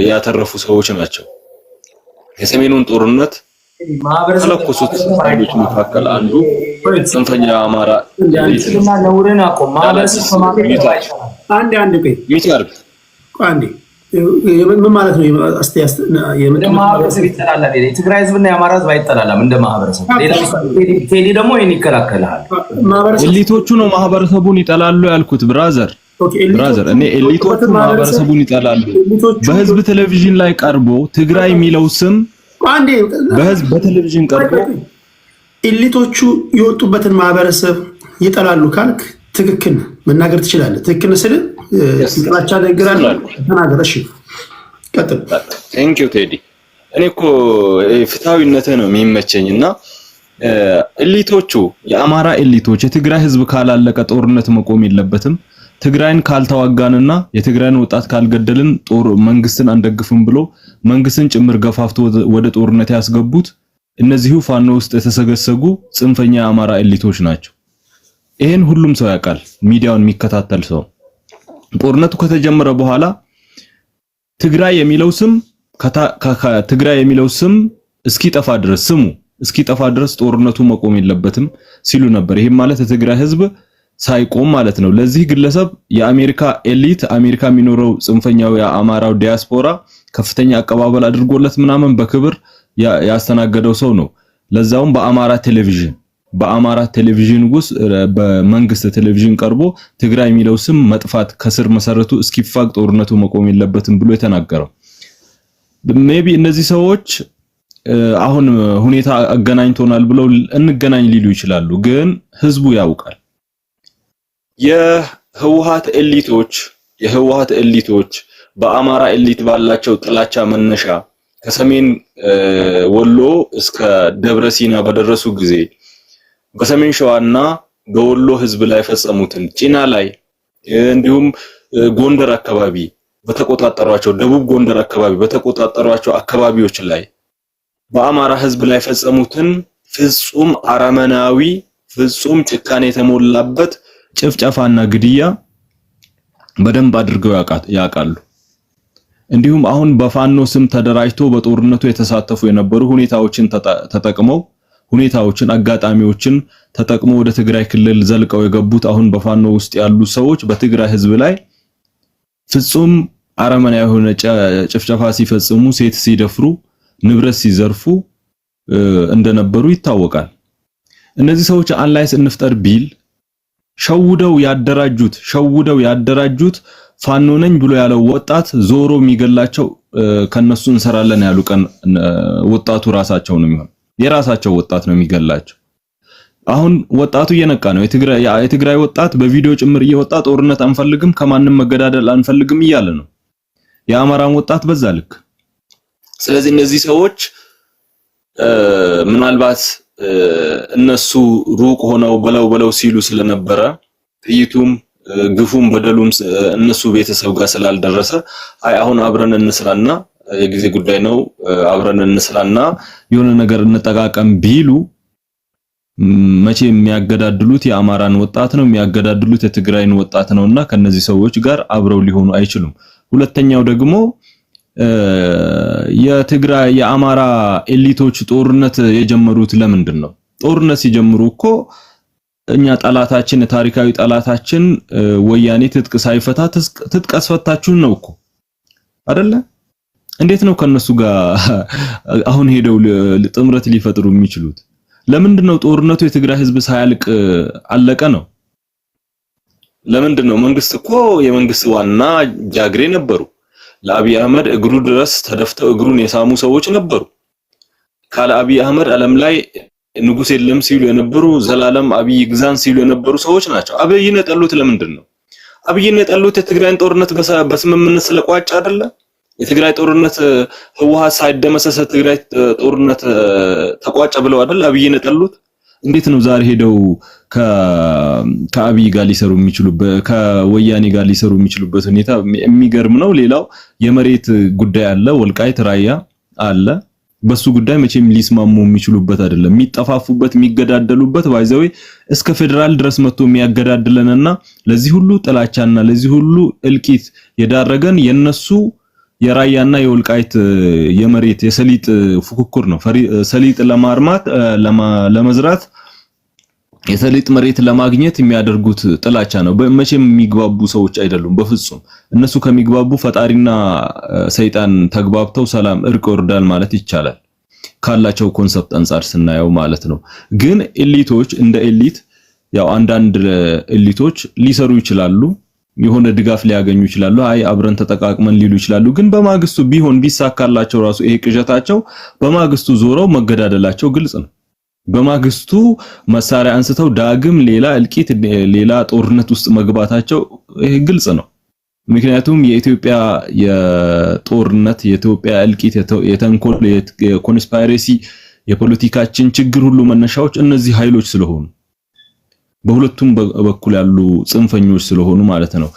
ያተረፉ ሰዎች ናቸው። የሰሜኑን ጦርነት ከለኮሱት ኃይሎች መካከል አንዱ ጽንፈኛ አማራ እና ነውርን አቆም ማህበረሰብ ምን ማለት ነው? ማህበረሰብ ይጠላላል። የትግራይ ህዝብና የአማራ ህዝብ አይጠላላም እንደ ማህበረሰብ። ቴዲ ደግሞ ይሄን ይከላከላል። ኤሊቶቹ ነው ማህበረሰቡን ይጠላሉ ያልኩት ብራዘር። እኔ ኤሊቶቹ ማህበረሰቡን ይጠላሉ። በህዝብ ቴሌቪዥን ላይ ቀርቦ ትግራይ የሚለው ስም በህዝብ በቴሌቪዥን ቀርቦ ኤሊቶቹ የወጡበትን ማህበረሰብ ይጠላሉ ካልክ ትክክል መናገር ትችላለህ። ትክክል ስለ ጥላቻ ደግራል ተናገር። እሺ ቀጥል። ቴንክ ዩ ቴዲ። እኔ እኮ ፍትሃዊነትህ ነው የሚመቸኝና ኤሊቶቹ የአማራ ኤሊቶች የትግራይ ህዝብ ካላለቀ ጦርነት መቆም የለበትም፣ ትግራይን ካልተዋጋንና የትግራይን ወጣት ካልገደልን ጦር መንግስትን አንደግፍም ብሎ መንግስትን ጭምር ገፋፍቶ ወደ ጦርነት ያስገቡት እነዚሁ ፋኖ ውስጥ የተሰገሰጉ ጽንፈኛ የአማራ ኤሊቶች ናቸው። ይሄን ሁሉም ሰው ያውቃል፣ ሚዲያውን የሚከታተል ሰው። ጦርነቱ ከተጀመረ በኋላ ትግራይ የሚለው ስም እስኪጠፋ ድረስ ስሙ እስኪጠፋ ድረስ ጦርነቱ መቆም የለበትም ሲሉ ነበር። ይሄም ማለት የትግራይ ህዝብ ሳይቆም ማለት ነው። ለዚህ ግለሰብ የአሜሪካ ኤሊት አሜሪካ የሚኖረው ጽንፈኛው የአማራው ዲያስፖራ ከፍተኛ አቀባበል አድርጎለት ምናምን በክብር ያስተናገደው ሰው ነው። ለዛውም በአማራ ቴሌቪዥን ውስጥ በመንግስት ቴሌቪዥን ቀርቦ ትግራይ የሚለው ስም መጥፋት ከስር መሰረቱ እስኪፋቅ ጦርነቱ መቆም የለበትም ብሎ የተናገረው። ሜቢ እነዚህ ሰዎች አሁን ሁኔታ አገናኝቶናል ብለው እንገናኝ ሊሉ ይችላሉ፣ ግን ህዝቡ ያውቃል። የህወሓት ኤሊቶች በአማራ ኤሊት ባላቸው ጥላቻ መነሻ ከሰሜን ወሎ እስከ ደብረ ሲና በደረሱ ጊዜ በሰሜን ሸዋና በወሎ ህዝብ ላይ ፈጸሙትን ጪና ላይ እንዲሁም ጎንደር አካባቢ በተቆጣጠሯቸው ደቡብ ጎንደር አካባቢ በተቆጣጠሯቸው አካባቢዎች ላይ በአማራ ህዝብ ላይ ፈጸሙትን ፍጹም አረመናዊ ፍጹም ጭካኔ የተሞላበት ጭፍጨፋና ግድያ በደንብ አድርገው ያውቃሉ። እንዲሁም አሁን በፋኖ ስም ተደራጅቶ በጦርነቱ የተሳተፉ የነበሩ አጋጣሚዎችን ተጠቅመው ወደ ትግራይ ክልል ዘልቀው የገቡት አሁን በፋኖ ውስጥ ያሉ ሰዎች በትግራይ ህዝብ ላይ ፍጹም አረመናዊ የሆነ ጭፍጨፋ ሲፈጽሙ፣ ሴት ሲደፍሩ፣ ንብረት ሲዘርፉ እንደነበሩ ይታወቃል። እነዚህ ሰዎች አንላይስ እንፍጠር ቢል ሸውደው ያደራጁት ፋኖ ነኝ ብሎ ያለው ወጣት ዞሮ የሚገላቸው ከነሱ እንሰራለን ያሉ ቀን ወጣቱ ራሳቸው ነው የሚሆን። የራሳቸው ወጣት ነው የሚገላቸው። አሁን ወጣቱ እየነቃ ነው። የትግራይ ወጣት በቪዲዮ ጭምር እየወጣ ጦርነት አንፈልግም፣ ከማንም መገዳደል አንፈልግም እያለ ነው። የአማራን ወጣት በዛ ልክ። ስለዚህ እነዚህ ሰዎች ምናልባት እነሱ ሩቅ ሆነው በለው ሲሉ ስለነበረ ጥይቱም ግፉም በደሉም እነሱ ቤተሰብ ጋር ስላልደረሰ አይ አሁን አብረን እንስራና የጊዜ ጉዳይ ነው አብረን እንስራና የሆነ ነገር እንጠቃቀም ቢሉ መቼ የሚያገዳድሉት የአማራን ወጣት ነው የሚያገዳድሉት የትግራይን ወጣት ነውና ከነዚህ ሰዎች ጋር አብረው ሊሆኑ አይችሉም። ሁለተኛው ደግሞ የትግራይ የአማራ ኤሊቶች ጦርነት የጀመሩት ለምንድን ነው? ጦርነት ሲጀምሩ እኮ እኛ ጠላታችን ታሪካዊ ጠላታችን ወያኔ ትጥቅ ሳይፈታ ትጥቅ አስፈታችሁን ነው እኮ አይደለ? እንዴት ነው ከነሱ ጋር አሁን ሄደው ጥምረት ሊፈጥሩ የሚችሉት? ለምንድነው ጦርነቱ የትግራይ ህዝብ ሳያልቅ አለቀ ነው? ለምንድነው? መንግስት እኮ የመንግስት ዋና ጃግሬ ነበሩ። ለአብይ አህመድ እግሩ ድረስ ተደፍተው እግሩን የሳሙ ሰዎች ነበሩ። ካለ አብይ አህመድ ዓለም ላይ ንጉስ የለም ሲሉ የነበሩ ዘላለም አብይ ግዛን ሲሉ የነበሩ ሰዎች ናቸው። አብይን የጠሉት ለምንድን ነው? አብይን የጠሉት የትግራይን ጦርነት በስምምነት ስለቋጭ አይደለ? የትግራይ ጦርነት ህወሓት ሳይደመሰስ ትግራይ ጦርነት ተቋጨ ብለው አይደል አብይን የጠሉት? እንዴት ነው ዛሬ ሄደው ከአብይ ጋር ሊሰሩ የሚችሉበት ከወያኔ ጋር ሊሰሩ የሚችሉበት ሁኔታ የሚገርም ነው። ሌላው የመሬት ጉዳይ አለ፣ ወልቃይት ራያ አለ። በሱ ጉዳይ መቼም ሊስማሙ የሚችሉበት አይደለም። የሚጠፋፉበት የሚገዳደሉበት ባይዘው እስከ ፌደራል ድረስ መጥቶ የሚያገዳድለንና ለዚህ ሁሉ ጥላቻና ለዚህ ሁሉ እልቂት የዳረገን የነሱ የራያና የወልቃይት የመሬት የሰሊጥ ፉክክር ነው። ሰሊጥ ለማርማት ለመዝራት የሰሊጥ መሬት ለማግኘት የሚያደርጉት ጥላቻ ነው። መቼም የሚግባቡ ሰዎች አይደሉም በፍጹም። እነሱ ከሚግባቡ ፈጣሪና ሰይጣን ተግባብተው ሰላም እርቅ ወርዳል ማለት ይቻላል ካላቸው ኮንሰፕት አንፃር ስናየው ማለት ነው። ግን ኤሊቶች እንደ ኤሊት ያው አንዳንድ ኤሊቶች ሊሰሩ ይችላሉ፣ የሆነ ድጋፍ ሊያገኙ ይችላሉ፣ አይ አብረን ተጠቃቅመን ሊሉ ይችላሉ። ግን በማግስቱ ቢሳካላቸው ራሱ ይሄ ቅዠታቸው በማግስቱ ዞረው መገዳደላቸው ግልጽ ነው። በማግስቱ መሳሪያ አንስተው ዳግም ሌላ እልቂት ሌላ ጦርነት ውስጥ መግባታቸው ይሄ ግልጽ ነው። ምክንያቱም የኢትዮጵያ የጦርነት የኢትዮጵያ እልቂት የተንኮል የኮንስፓይሬሲ የፖለቲካችን ችግር ሁሉ መነሻዎች እነዚህ ኃይሎች ስለሆኑ በሁለቱም በኩል ያሉ ጽንፈኞች ስለሆኑ ማለት ነው።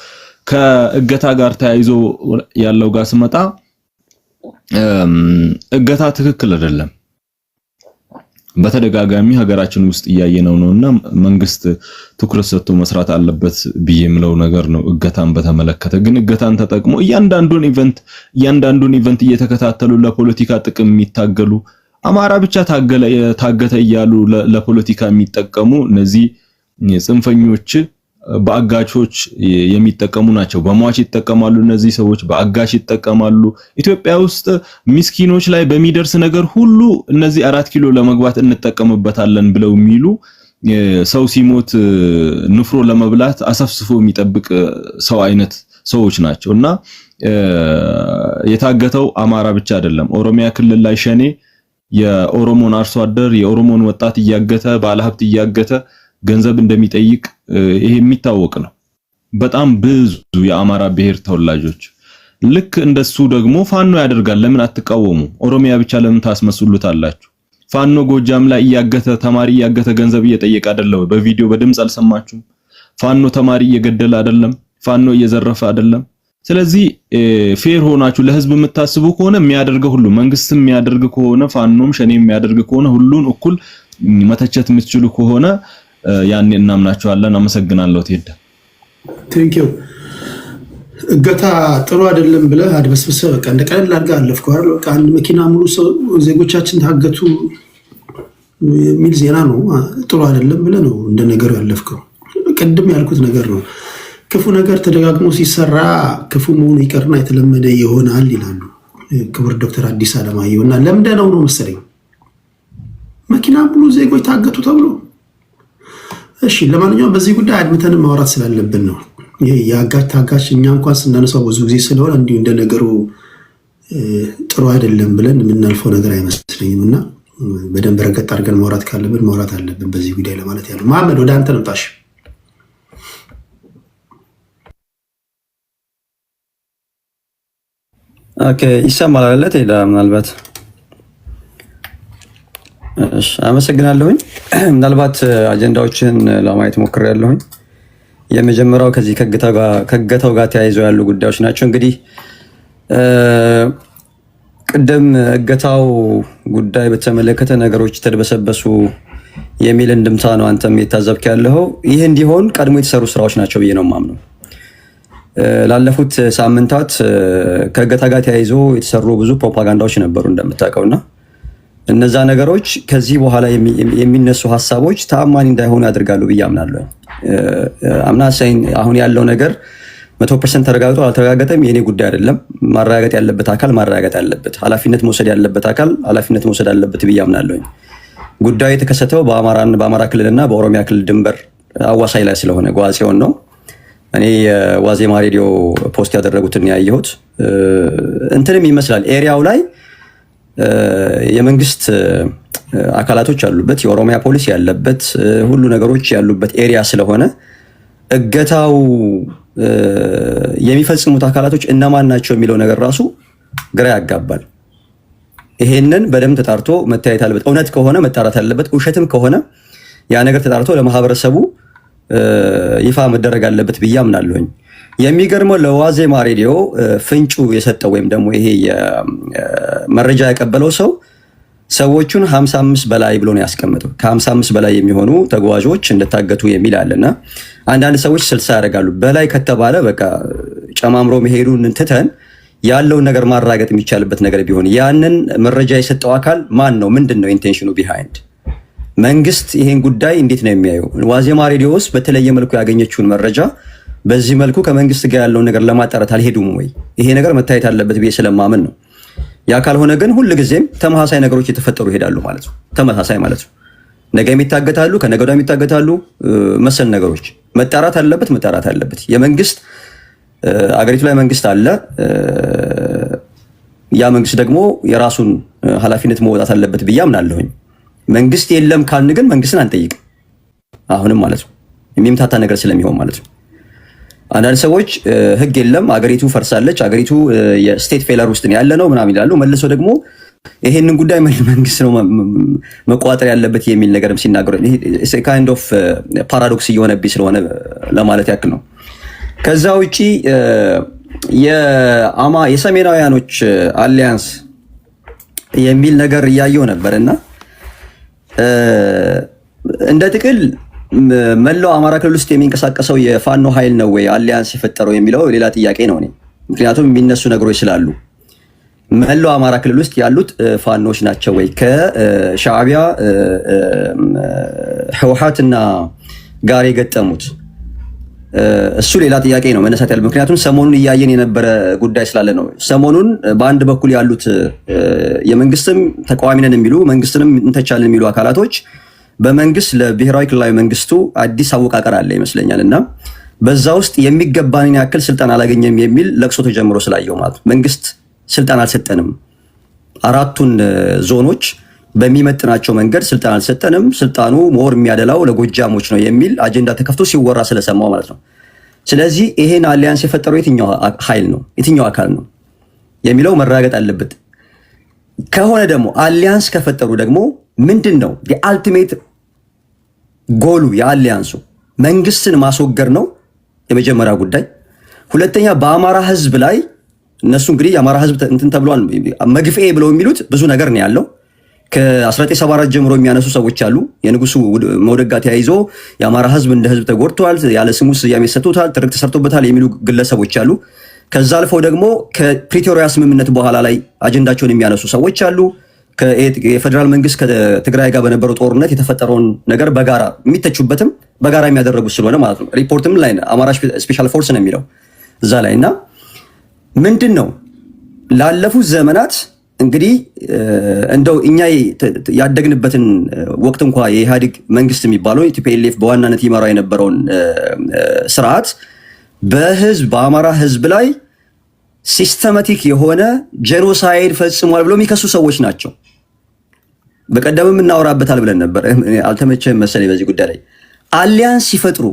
ከእገታ ጋር ተያይዞ ያለው ጋር ስመጣ እገታ ትክክል አይደለም። በተደጋጋሚ ሀገራችን ውስጥ እያየነው ነውና መንግስት ትኩረት ሰጥቶ መስራት አለበት ብዬ የምለው ነገር ነው። እገታን በተመለከተ ግን እገታን ተጠቅሞ እያንዳንዱን ኢቨንት እየተከታተሉ ለፖለቲካ ጥቅም የሚታገሉ አማራ ብቻ ታገተ እያሉ ለፖለቲካ የሚጠቀሙ እነዚህ ጽንፈኞች በአጋቾች የሚጠቀሙ ናቸው። በሟች ይጠቀማሉ፣ እነዚህ ሰዎች በአጋሽ ይጠቀማሉ። ኢትዮጵያ ውስጥ ምስኪኖች ላይ በሚደርስ ነገር ሁሉ እነዚህ 4 ኪሎ ለመግባት እንጠቀምበታለን ብለው የሚሉ ሰው ሲሞት ንፍሮ ለመብላት አሰፍስፎ የሚጠብቅ ሰው አይነት ሰዎች ናቸውና የታገተው አማራ ብቻ አይደለም። ኦሮሚያ ክልል ላይ ሸኔ የኦሮሞን አርሶ አደር የኦሮሞን ወጣት እያገተ ባለሀብት እያገተ ገንዘብ እንደሚጠይቅ ይሄ የሚታወቅ ነው። በጣም ብዙ የአማራ ብሔር ተወላጆች ልክ እንደሱ ደግሞ ፋኖ ያደርጋል። ለምን አትቃወሙ? ኦሮሚያ ብቻ ለምን ታስመስሉታላችሁ? ፋኖ ጎጃም ላይ እያገተ ተማሪ እያገተ ገንዘብ እየጠየቀ አይደለም? በቪዲዮ በድምጽ አልሰማችሁም? ፋኖ ተማሪ እየገደለ አይደለም? ፋኖ እየዘረፈ አይደለም? ስለዚህ ፌር ሆናችሁ ለህዝብ የምታስቡ ከሆነ የሚያደርገው ሁሉ መንግስትም የሚያደርግ ከሆነ ፋኖም ሸኔም የሚያደርግ ከሆነ ሁሉን እኩል መተቸት የምትችሉ ከሆነ ያን እናምናችኋለን። አመሰግናለሁ። ትሄዳ ቴንኪው። እገታ ጥሩ አይደለም ብለህ አድበስብሰህ በቃ እንደ ቀለል አድርገህ አለፍከው አይደል? በቃ አንድ መኪና ሙሉ ሰው ዜጎቻችን ታገቱ የሚል ዜና ነው። ጥሩ አይደለም ብለህ ነው እንደ ነገሩ ያለፍከው። ቅድም ያልኩት ነገር ነው። ክፉ ነገር ተደጋግሞ ሲሰራ ክፉ መሆኑ ይቀርና የተለመደ ይሆናል ይላሉ ክቡር ዶክተር አዲስ አለማየሁ። እና ለምደነው ነው መሰለኝ መኪና ሙሉ ዜጎች ታገቱ ተብሎ። እሺ ለማንኛውም በዚህ ጉዳይ አድምተንም ማውራት ስላለብን ነው። የአጋች ታጋች እኛ እንኳን ስናነሳው ብዙ ጊዜ ስለሆነ እንዲሁ እንደ ነገሩ ጥሩ አይደለም ብለን የምናልፈው ነገር አይመስለኝም። እና በደንብ ረገጥ አድርገን ማውራት ካለብን ማውራት አለብን በዚህ ጉዳይ ለማለት ያለው። መሐመድ ወደ አንተ ልምጣሽ። ኦኬ ይሰማል አይደል? ቴዳ ምናልባት እሺ፣ አመሰግናለሁኝ። ምናልባት አጀንዳዎችን ለማየት ሞክሬያለሁኝ። የመጀመሪያው ከዚህ ከእገታው ጋር ተያይዘው ያሉ ጉዳዮች ናቸው። እንግዲህ ቅድም እገታው ጉዳይ በተመለከተ ነገሮች ተደበሰበሱ የሚል እንድምታ ነው አንተም የታዘብክ ያለው። ይህ እንዲሆን ቀድሞ የተሰሩ ስራዎች ናቸው ብዬ ነው የማምነው። ላለፉት ሳምንታት ከእገታ ጋር ተያይዞ የተሰሩ ብዙ ፕሮፓጋንዳዎች ነበሩ እንደምታውቀውና እነዛ ነገሮች ከዚህ በኋላ የሚነሱ ሀሳቦች ተአማኒ እንዳይሆኑ ያደርጋሉ ብዬ አምናለሁ። አሁን ያለው ነገር 100% ተረጋግጦ አልተረጋገጠም የኔ ጉዳይ አይደለም። ማረጋገጥ ያለበት አካል ማረጋገጥ ያለበት፣ ኃላፊነት መውሰድ ያለበት አካል ኃላፊነት መውሰድ አለበት ብዬ አምናለሁ። ጉዳዩ የተከሰተው በአማራ ክልልና በኦሮሚያ ክልል ድንበር አዋሳኝ ላይ ስለሆነ ጓጽዮን ነው። እኔ የዋዜማ ሬዲዮ ፖስት ያደረጉትን ያየሁት እንትንም ይመስላል ኤሪያው ላይ የመንግስት አካላቶች ያሉበት የኦሮሚያ ፖሊስ ያለበት ሁሉ ነገሮች ያሉበት ኤሪያ ስለሆነ እገታው የሚፈጽሙት አካላቶች እነማን ናቸው የሚለው ነገር ራሱ ግራ ያጋባል። ይሄንን በደንብ ተጣርቶ መታየት አለበት። እውነት ከሆነ መጣራት አለበት፣ ውሸትም ከሆነ ያ ነገር ተጣርቶ ለማህበረሰቡ ይፋ መደረግ አለበት ብዬ አምናለሁኝ። የሚገርመው ለዋዜማ ሬዲዮ ፍንጩ የሰጠው ወይም ደግሞ ይሄ መረጃ ያቀበለው ሰው ሰዎቹን 55 በላይ ብሎ ነው ያስቀመጠው። ከ55 በላይ የሚሆኑ ተጓዦች እንደታገቱ የሚል አለና አንዳንድ ሰዎች 60 ያደርጋሉ። በላይ ከተባለ በቃ ጨማምሮ መሄዱን ትተን ያለውን ነገር ማራገጥ የሚቻልበት ነገር ቢሆን ያንን መረጃ የሰጠው አካል ማን ነው? ምንድን ነው ኢንቴንሽኑ ቢሃይንድ? መንግስት ይሄን ጉዳይ እንዴት ነው የሚያየው? ዋዜማ ሬዲዮ ውስጥ በተለየ መልኩ ያገኘችውን መረጃ በዚህ መልኩ ከመንግስት ጋር ያለውን ነገር ለማጣራት አልሄዱም ወይ? ይሄ ነገር መታየት አለበት ብዬ ስለማመን ነው። ያ ካልሆነ ግን ሁልጊዜም ተመሳሳይ ነገሮች የተፈጠሩ ይሄዳሉ ማለት ነው። ተመሳሳይ ማለት ነው። ነገ የሚታገታሉ፣ ከነገ ወዲያ የሚታገታሉ። መሰል ነገሮች መጣራት አለበት። የመንግስት አገሪቱ ላይ መንግስት አለ። ያ መንግስት ደግሞ የራሱን ኃላፊነት መወጣት አለበት ብዬ አምናለሁኝ። መንግስት የለም ካልን ግን መንግስትን አንጠይቅም አሁንም ማለት ነው። የሚምታታ ነገር ስለሚሆን ማለት ነው። አንዳንድ ሰዎች ህግ የለም አገሪቱ ፈርሳለች፣ አገሪቱ የስቴት ፌለር ውስጥ ያለ ነው ምናምን ይላሉ። መልሶ ደግሞ ይሄንን ጉዳይ መንግስት ነው መቋጠር ያለበት የሚል ነገርም ሲናገሩ ካይንድ ኦፍ ፓራዶክስ እየሆነብኝ ስለሆነ ለማለት ያክል ነው። ከዛ ውጪ የሰሜናውያኖች አሊያንስ የሚል ነገር እያየው ነበርና እንደ ጥቅል መላው አማራ ክልል ውስጥ የሚንቀሳቀሰው የፋኖ ኃይል ነው ወይ አሊያንስ የፈጠረው የሚለው ሌላ ጥያቄ ነው። ምክንያቱም የሚነሱ ነገሮች ስላሉ መላው አማራ ክልል ውስጥ ያሉት ፋኖች ናቸው ወይ ከሻዕቢያ ህወሓትና ጋር የገጠሙት? እሱ ሌላ ጥያቄ ነው መነሳት ያለ። ምክንያቱም ሰሞኑን እያየን የነበረ ጉዳይ ስላለ ነው። ሰሞኑን በአንድ በኩል ያሉት የመንግስትም ተቃዋሚ ነን የሚሉ መንግስትንም እንተቻለን የሚሉ አካላቶች በመንግስት ለብሔራዊ ክልላዊ መንግስቱ አዲስ አወቃቀር አለ ይመስለኛል እና በዛ ውስጥ የሚገባንን ያክል ስልጣን አላገኘም የሚል ለቅሶ ተጀምሮ ስላየው ማለት መንግስት ስልጣን አልሰጠንም፣ አራቱን ዞኖች በሚመጥናቸው መንገድ ስልጣን አልሰጠንም፣ ስልጣኑ ሞር የሚያደላው ለጎጃሞች ነው የሚል አጀንዳ ተከፍቶ ሲወራ ስለሰማው ማለት ነው። ስለዚህ ይሄን አሊያንስ የፈጠረው የትኛው ኃይል ነው የትኛው አካል ነው የሚለው መረጋገጥ አለበት። ከሆነ ደግሞ አሊያንስ ከፈጠሩ ደግሞ ምንድን ነው የአልቲሜት ጎሉ? የአሊያንሱ መንግስትን ማስወገድ ነው የመጀመሪያ ጉዳይ። ሁለተኛ በአማራ ህዝብ ላይ እነሱ እንግዲህ የአማራ ህዝብ እንትን ተብሏል መግፍኤ ብለው የሚሉት ብዙ ነገር ነው ያለው። ከ1974 ጀምሮ የሚያነሱ ሰዎች አሉ። የንጉሱ መውደቅ ጋር ተያይዞ የአማራ ህዝብ እንደ ህዝብ ተጎድቷል፣ ያለ ስሙ ስያሜ ሰጥቶታል፣ ትርክ ተሰርቶበታል የሚሉ ግለሰቦች አሉ። ከዛ አልፈው ደግሞ ከፕሪቶሪያ ስምምነት በኋላ ላይ አጀንዳቸውን የሚያነሱ ሰዎች አሉ። የፌደራል መንግስት ከትግራይ ጋር በነበረው ጦርነት የተፈጠረውን ነገር በጋራ የሚተቹበትም በጋራ የሚያደረጉት ስለሆነ ማለት ነው። ሪፖርትም ላይ አማራ ስፔሻል ፎርስ ነው የሚለው እዛ ላይ እና ምንድን ነው ላለፉት ዘመናት እንግዲህ እንደው እኛ ያደግንበትን ወቅት እንኳ የኢህአዴግ መንግስት የሚባለው ቲፒኤልኤፍ በዋናነት ይመራ የነበረውን ስርዓት በአማራ ህዝብ ላይ ሲስተማቲክ የሆነ ጄኖሳይድ ፈጽሟል ብለው የሚከሱ ሰዎች ናቸው። በቀደምም እናወራበታል ብለን ነበር። አልተመቸህም መሰለኝ በዚህ ጉዳይ ላይ አሊያንስ ሲፈጥሩ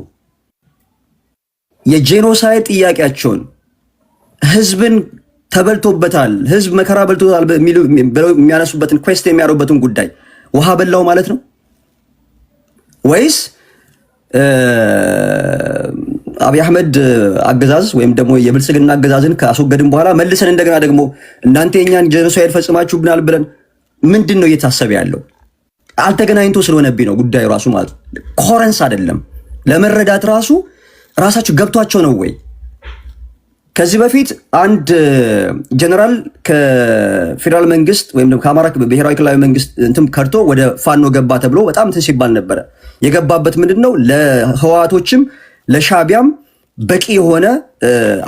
የጄኖሳይድ ጥያቄያቸውን ህዝብን ተበልቶበታል፣ ህዝብ መከራ በልቶታል የሚያነሱበትን ኩዌስት የሚያደርጉበትን ጉዳይ ውሃ በላው ማለት ነው ወይስ አብይ አህመድ አገዛዝ ወይም ደግሞ የብልጽግና አገዛዝን ካስወገድን በኋላ መልሰን እንደገና ደግሞ እናንተ የኛን ጄኖሳይድ ፈጽማችሁብናል ብለን ምንድነው እየታሰበ ያለው? አልተገናኝቶ ስለሆነብኝ ነው ጉዳዩ ራሱ ማለት ኮረንስ አይደለም። ለመረዳት ራሳቸው ገብቷቸው ነው ወይ? ከዚህ በፊት አንድ ጀነራል ከፌደራል መንግስት ወይም ደግሞ ከአማራ ብሔራዊ ክልላዊ መንግስት እንትን ከርቶ ወደ ፋኖ ገባ ተብሎ በጣም እንትን ሲባል ነበረ። የገባበት ምንድነው ለህዋቶችም ለሻቢያም በቂ የሆነ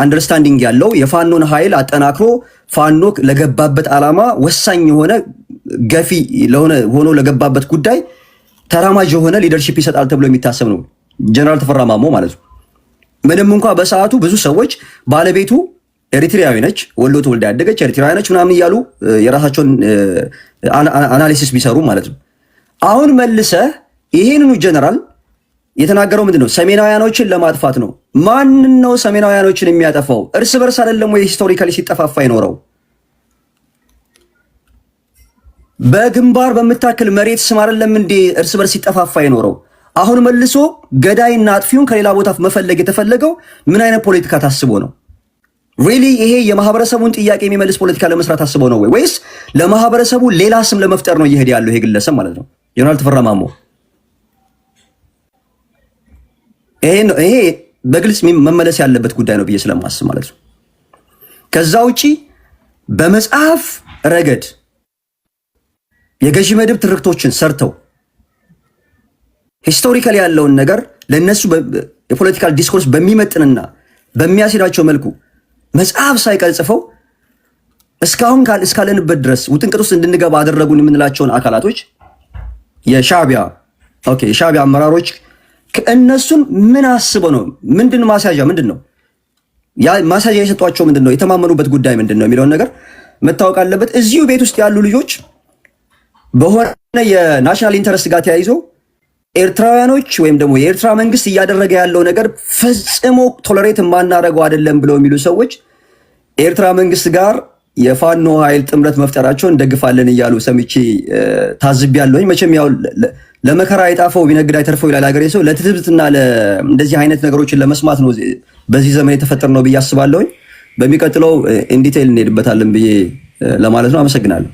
አንደርስታንዲንግ ያለው የፋኖን ኃይል አጠናክሮ ፋኖ ለገባበት ዓላማ ወሳኝ የሆነ ገፊ ሆኖ ለገባበት ጉዳይ ተራማጅ የሆነ ሊደርሺፕ ይሰጣል ተብሎ የሚታሰብ ነው ጀነራል ተፈራ ማሞ ማለት ነው። ምንም እንኳን በሰዓቱ ብዙ ሰዎች ባለቤቱ ኤሪትሪያዊ ነች፣ ወሎ ተወልዳ ያደገች ኤሪትሪያዊ ነች ምናምን እያሉ የራሳቸውን አናሊሲስ ቢሰሩ ማለት ነው። አሁን መልሰህ ይሄንኑ ጀነራል የተናገረው ምንድነው? ሰሜናውያኖችን ለማጥፋት ነው። ማን ነው ሰሜናውያኖችን የሚያጠፋው? እርስ በርስ አይደለም ወይ ሂስቶሪካሊ ሲጠፋፋ ይኖረው? በግንባር በምታክል መሬት ስም አይደለም እንዴ እርስ በርስ ሲጠፋፋ ይኖረው? አሁን መልሶ ገዳይና አጥፊውን ከሌላ ቦታ መፈለግ የተፈለገው ምን አይነት ፖለቲካ ታስቦ ነው? ሪሊ ይሄ የማህበረሰቡን ጥያቄ የሚመልስ ፖለቲካ ለመስራት ታስቦ ነው ወይስ ለማህበረሰቡ ሌላ ስም ለመፍጠር ነው እየሄደ ያለው ይሄ ግለሰብ ማለት ነው ጀነራል ተፈራ ማሞ? ይሄ በግልጽ መመለስ ያለበት ጉዳይ ነው ብዬ ስለማስብ ማለት ነው። ከዛ ውጪ በመጽሐፍ ረገድ የገዢ መደብ ትርክቶችን ሰርተው ሂስቶሪካል ያለውን ነገር ለነሱ የፖለቲካል ዲስኮርስ በሚመጥንና በሚያስሄዳቸው መልኩ መጽሐፍ ሳይቀልጽፈው እስካሁን እስካለንበት ድረስ ውጥንቅጥ ውስጥ እንድንገባ አደረጉን የምንላቸውን አካላቶች የሻቢያ አመራሮች ከእነሱን ምን አስበው ነው? ምንድን ማሳያ ምንድን ነው? ያ ማሳያ የሰጧቸው ምንድን ነው? የተማመኑበት ጉዳይ ምንድን ነው የሚለውን ነገር መታወቅ አለበት። እዚሁ ቤት ውስጥ ያሉ ልጆች በሆነ የናሽናል ኢንተረስት ጋር ተያይዞ ኤርትራውያኖች ወይም ደግሞ የኤርትራ መንግስት እያደረገ ያለው ነገር ፈጽሞ ቶለሬት የማናደርገው አይደለም ብለው የሚሉ ሰዎች ኤርትራ መንግስት ጋር የፋኖ ኃይል ጥምረት መፍጠራቸውን እንደግፋለን እያሉ ሰምቼ ታዝቤያለሁኝ። መቼም ያው ለመከራ የጣፈው ቢነግድ አይተርፈው ይላል ሀገሬ ሰው። ለትዝብትና እንደዚህ አይነት ነገሮችን ለመስማት ነው በዚህ ዘመን የተፈጠረ ነው ብዬ አስባለሁኝ። በሚቀጥለው ኢንዲቴይል እንሄድበታለን ብዬ ለማለት ነው። አመሰግናለሁ።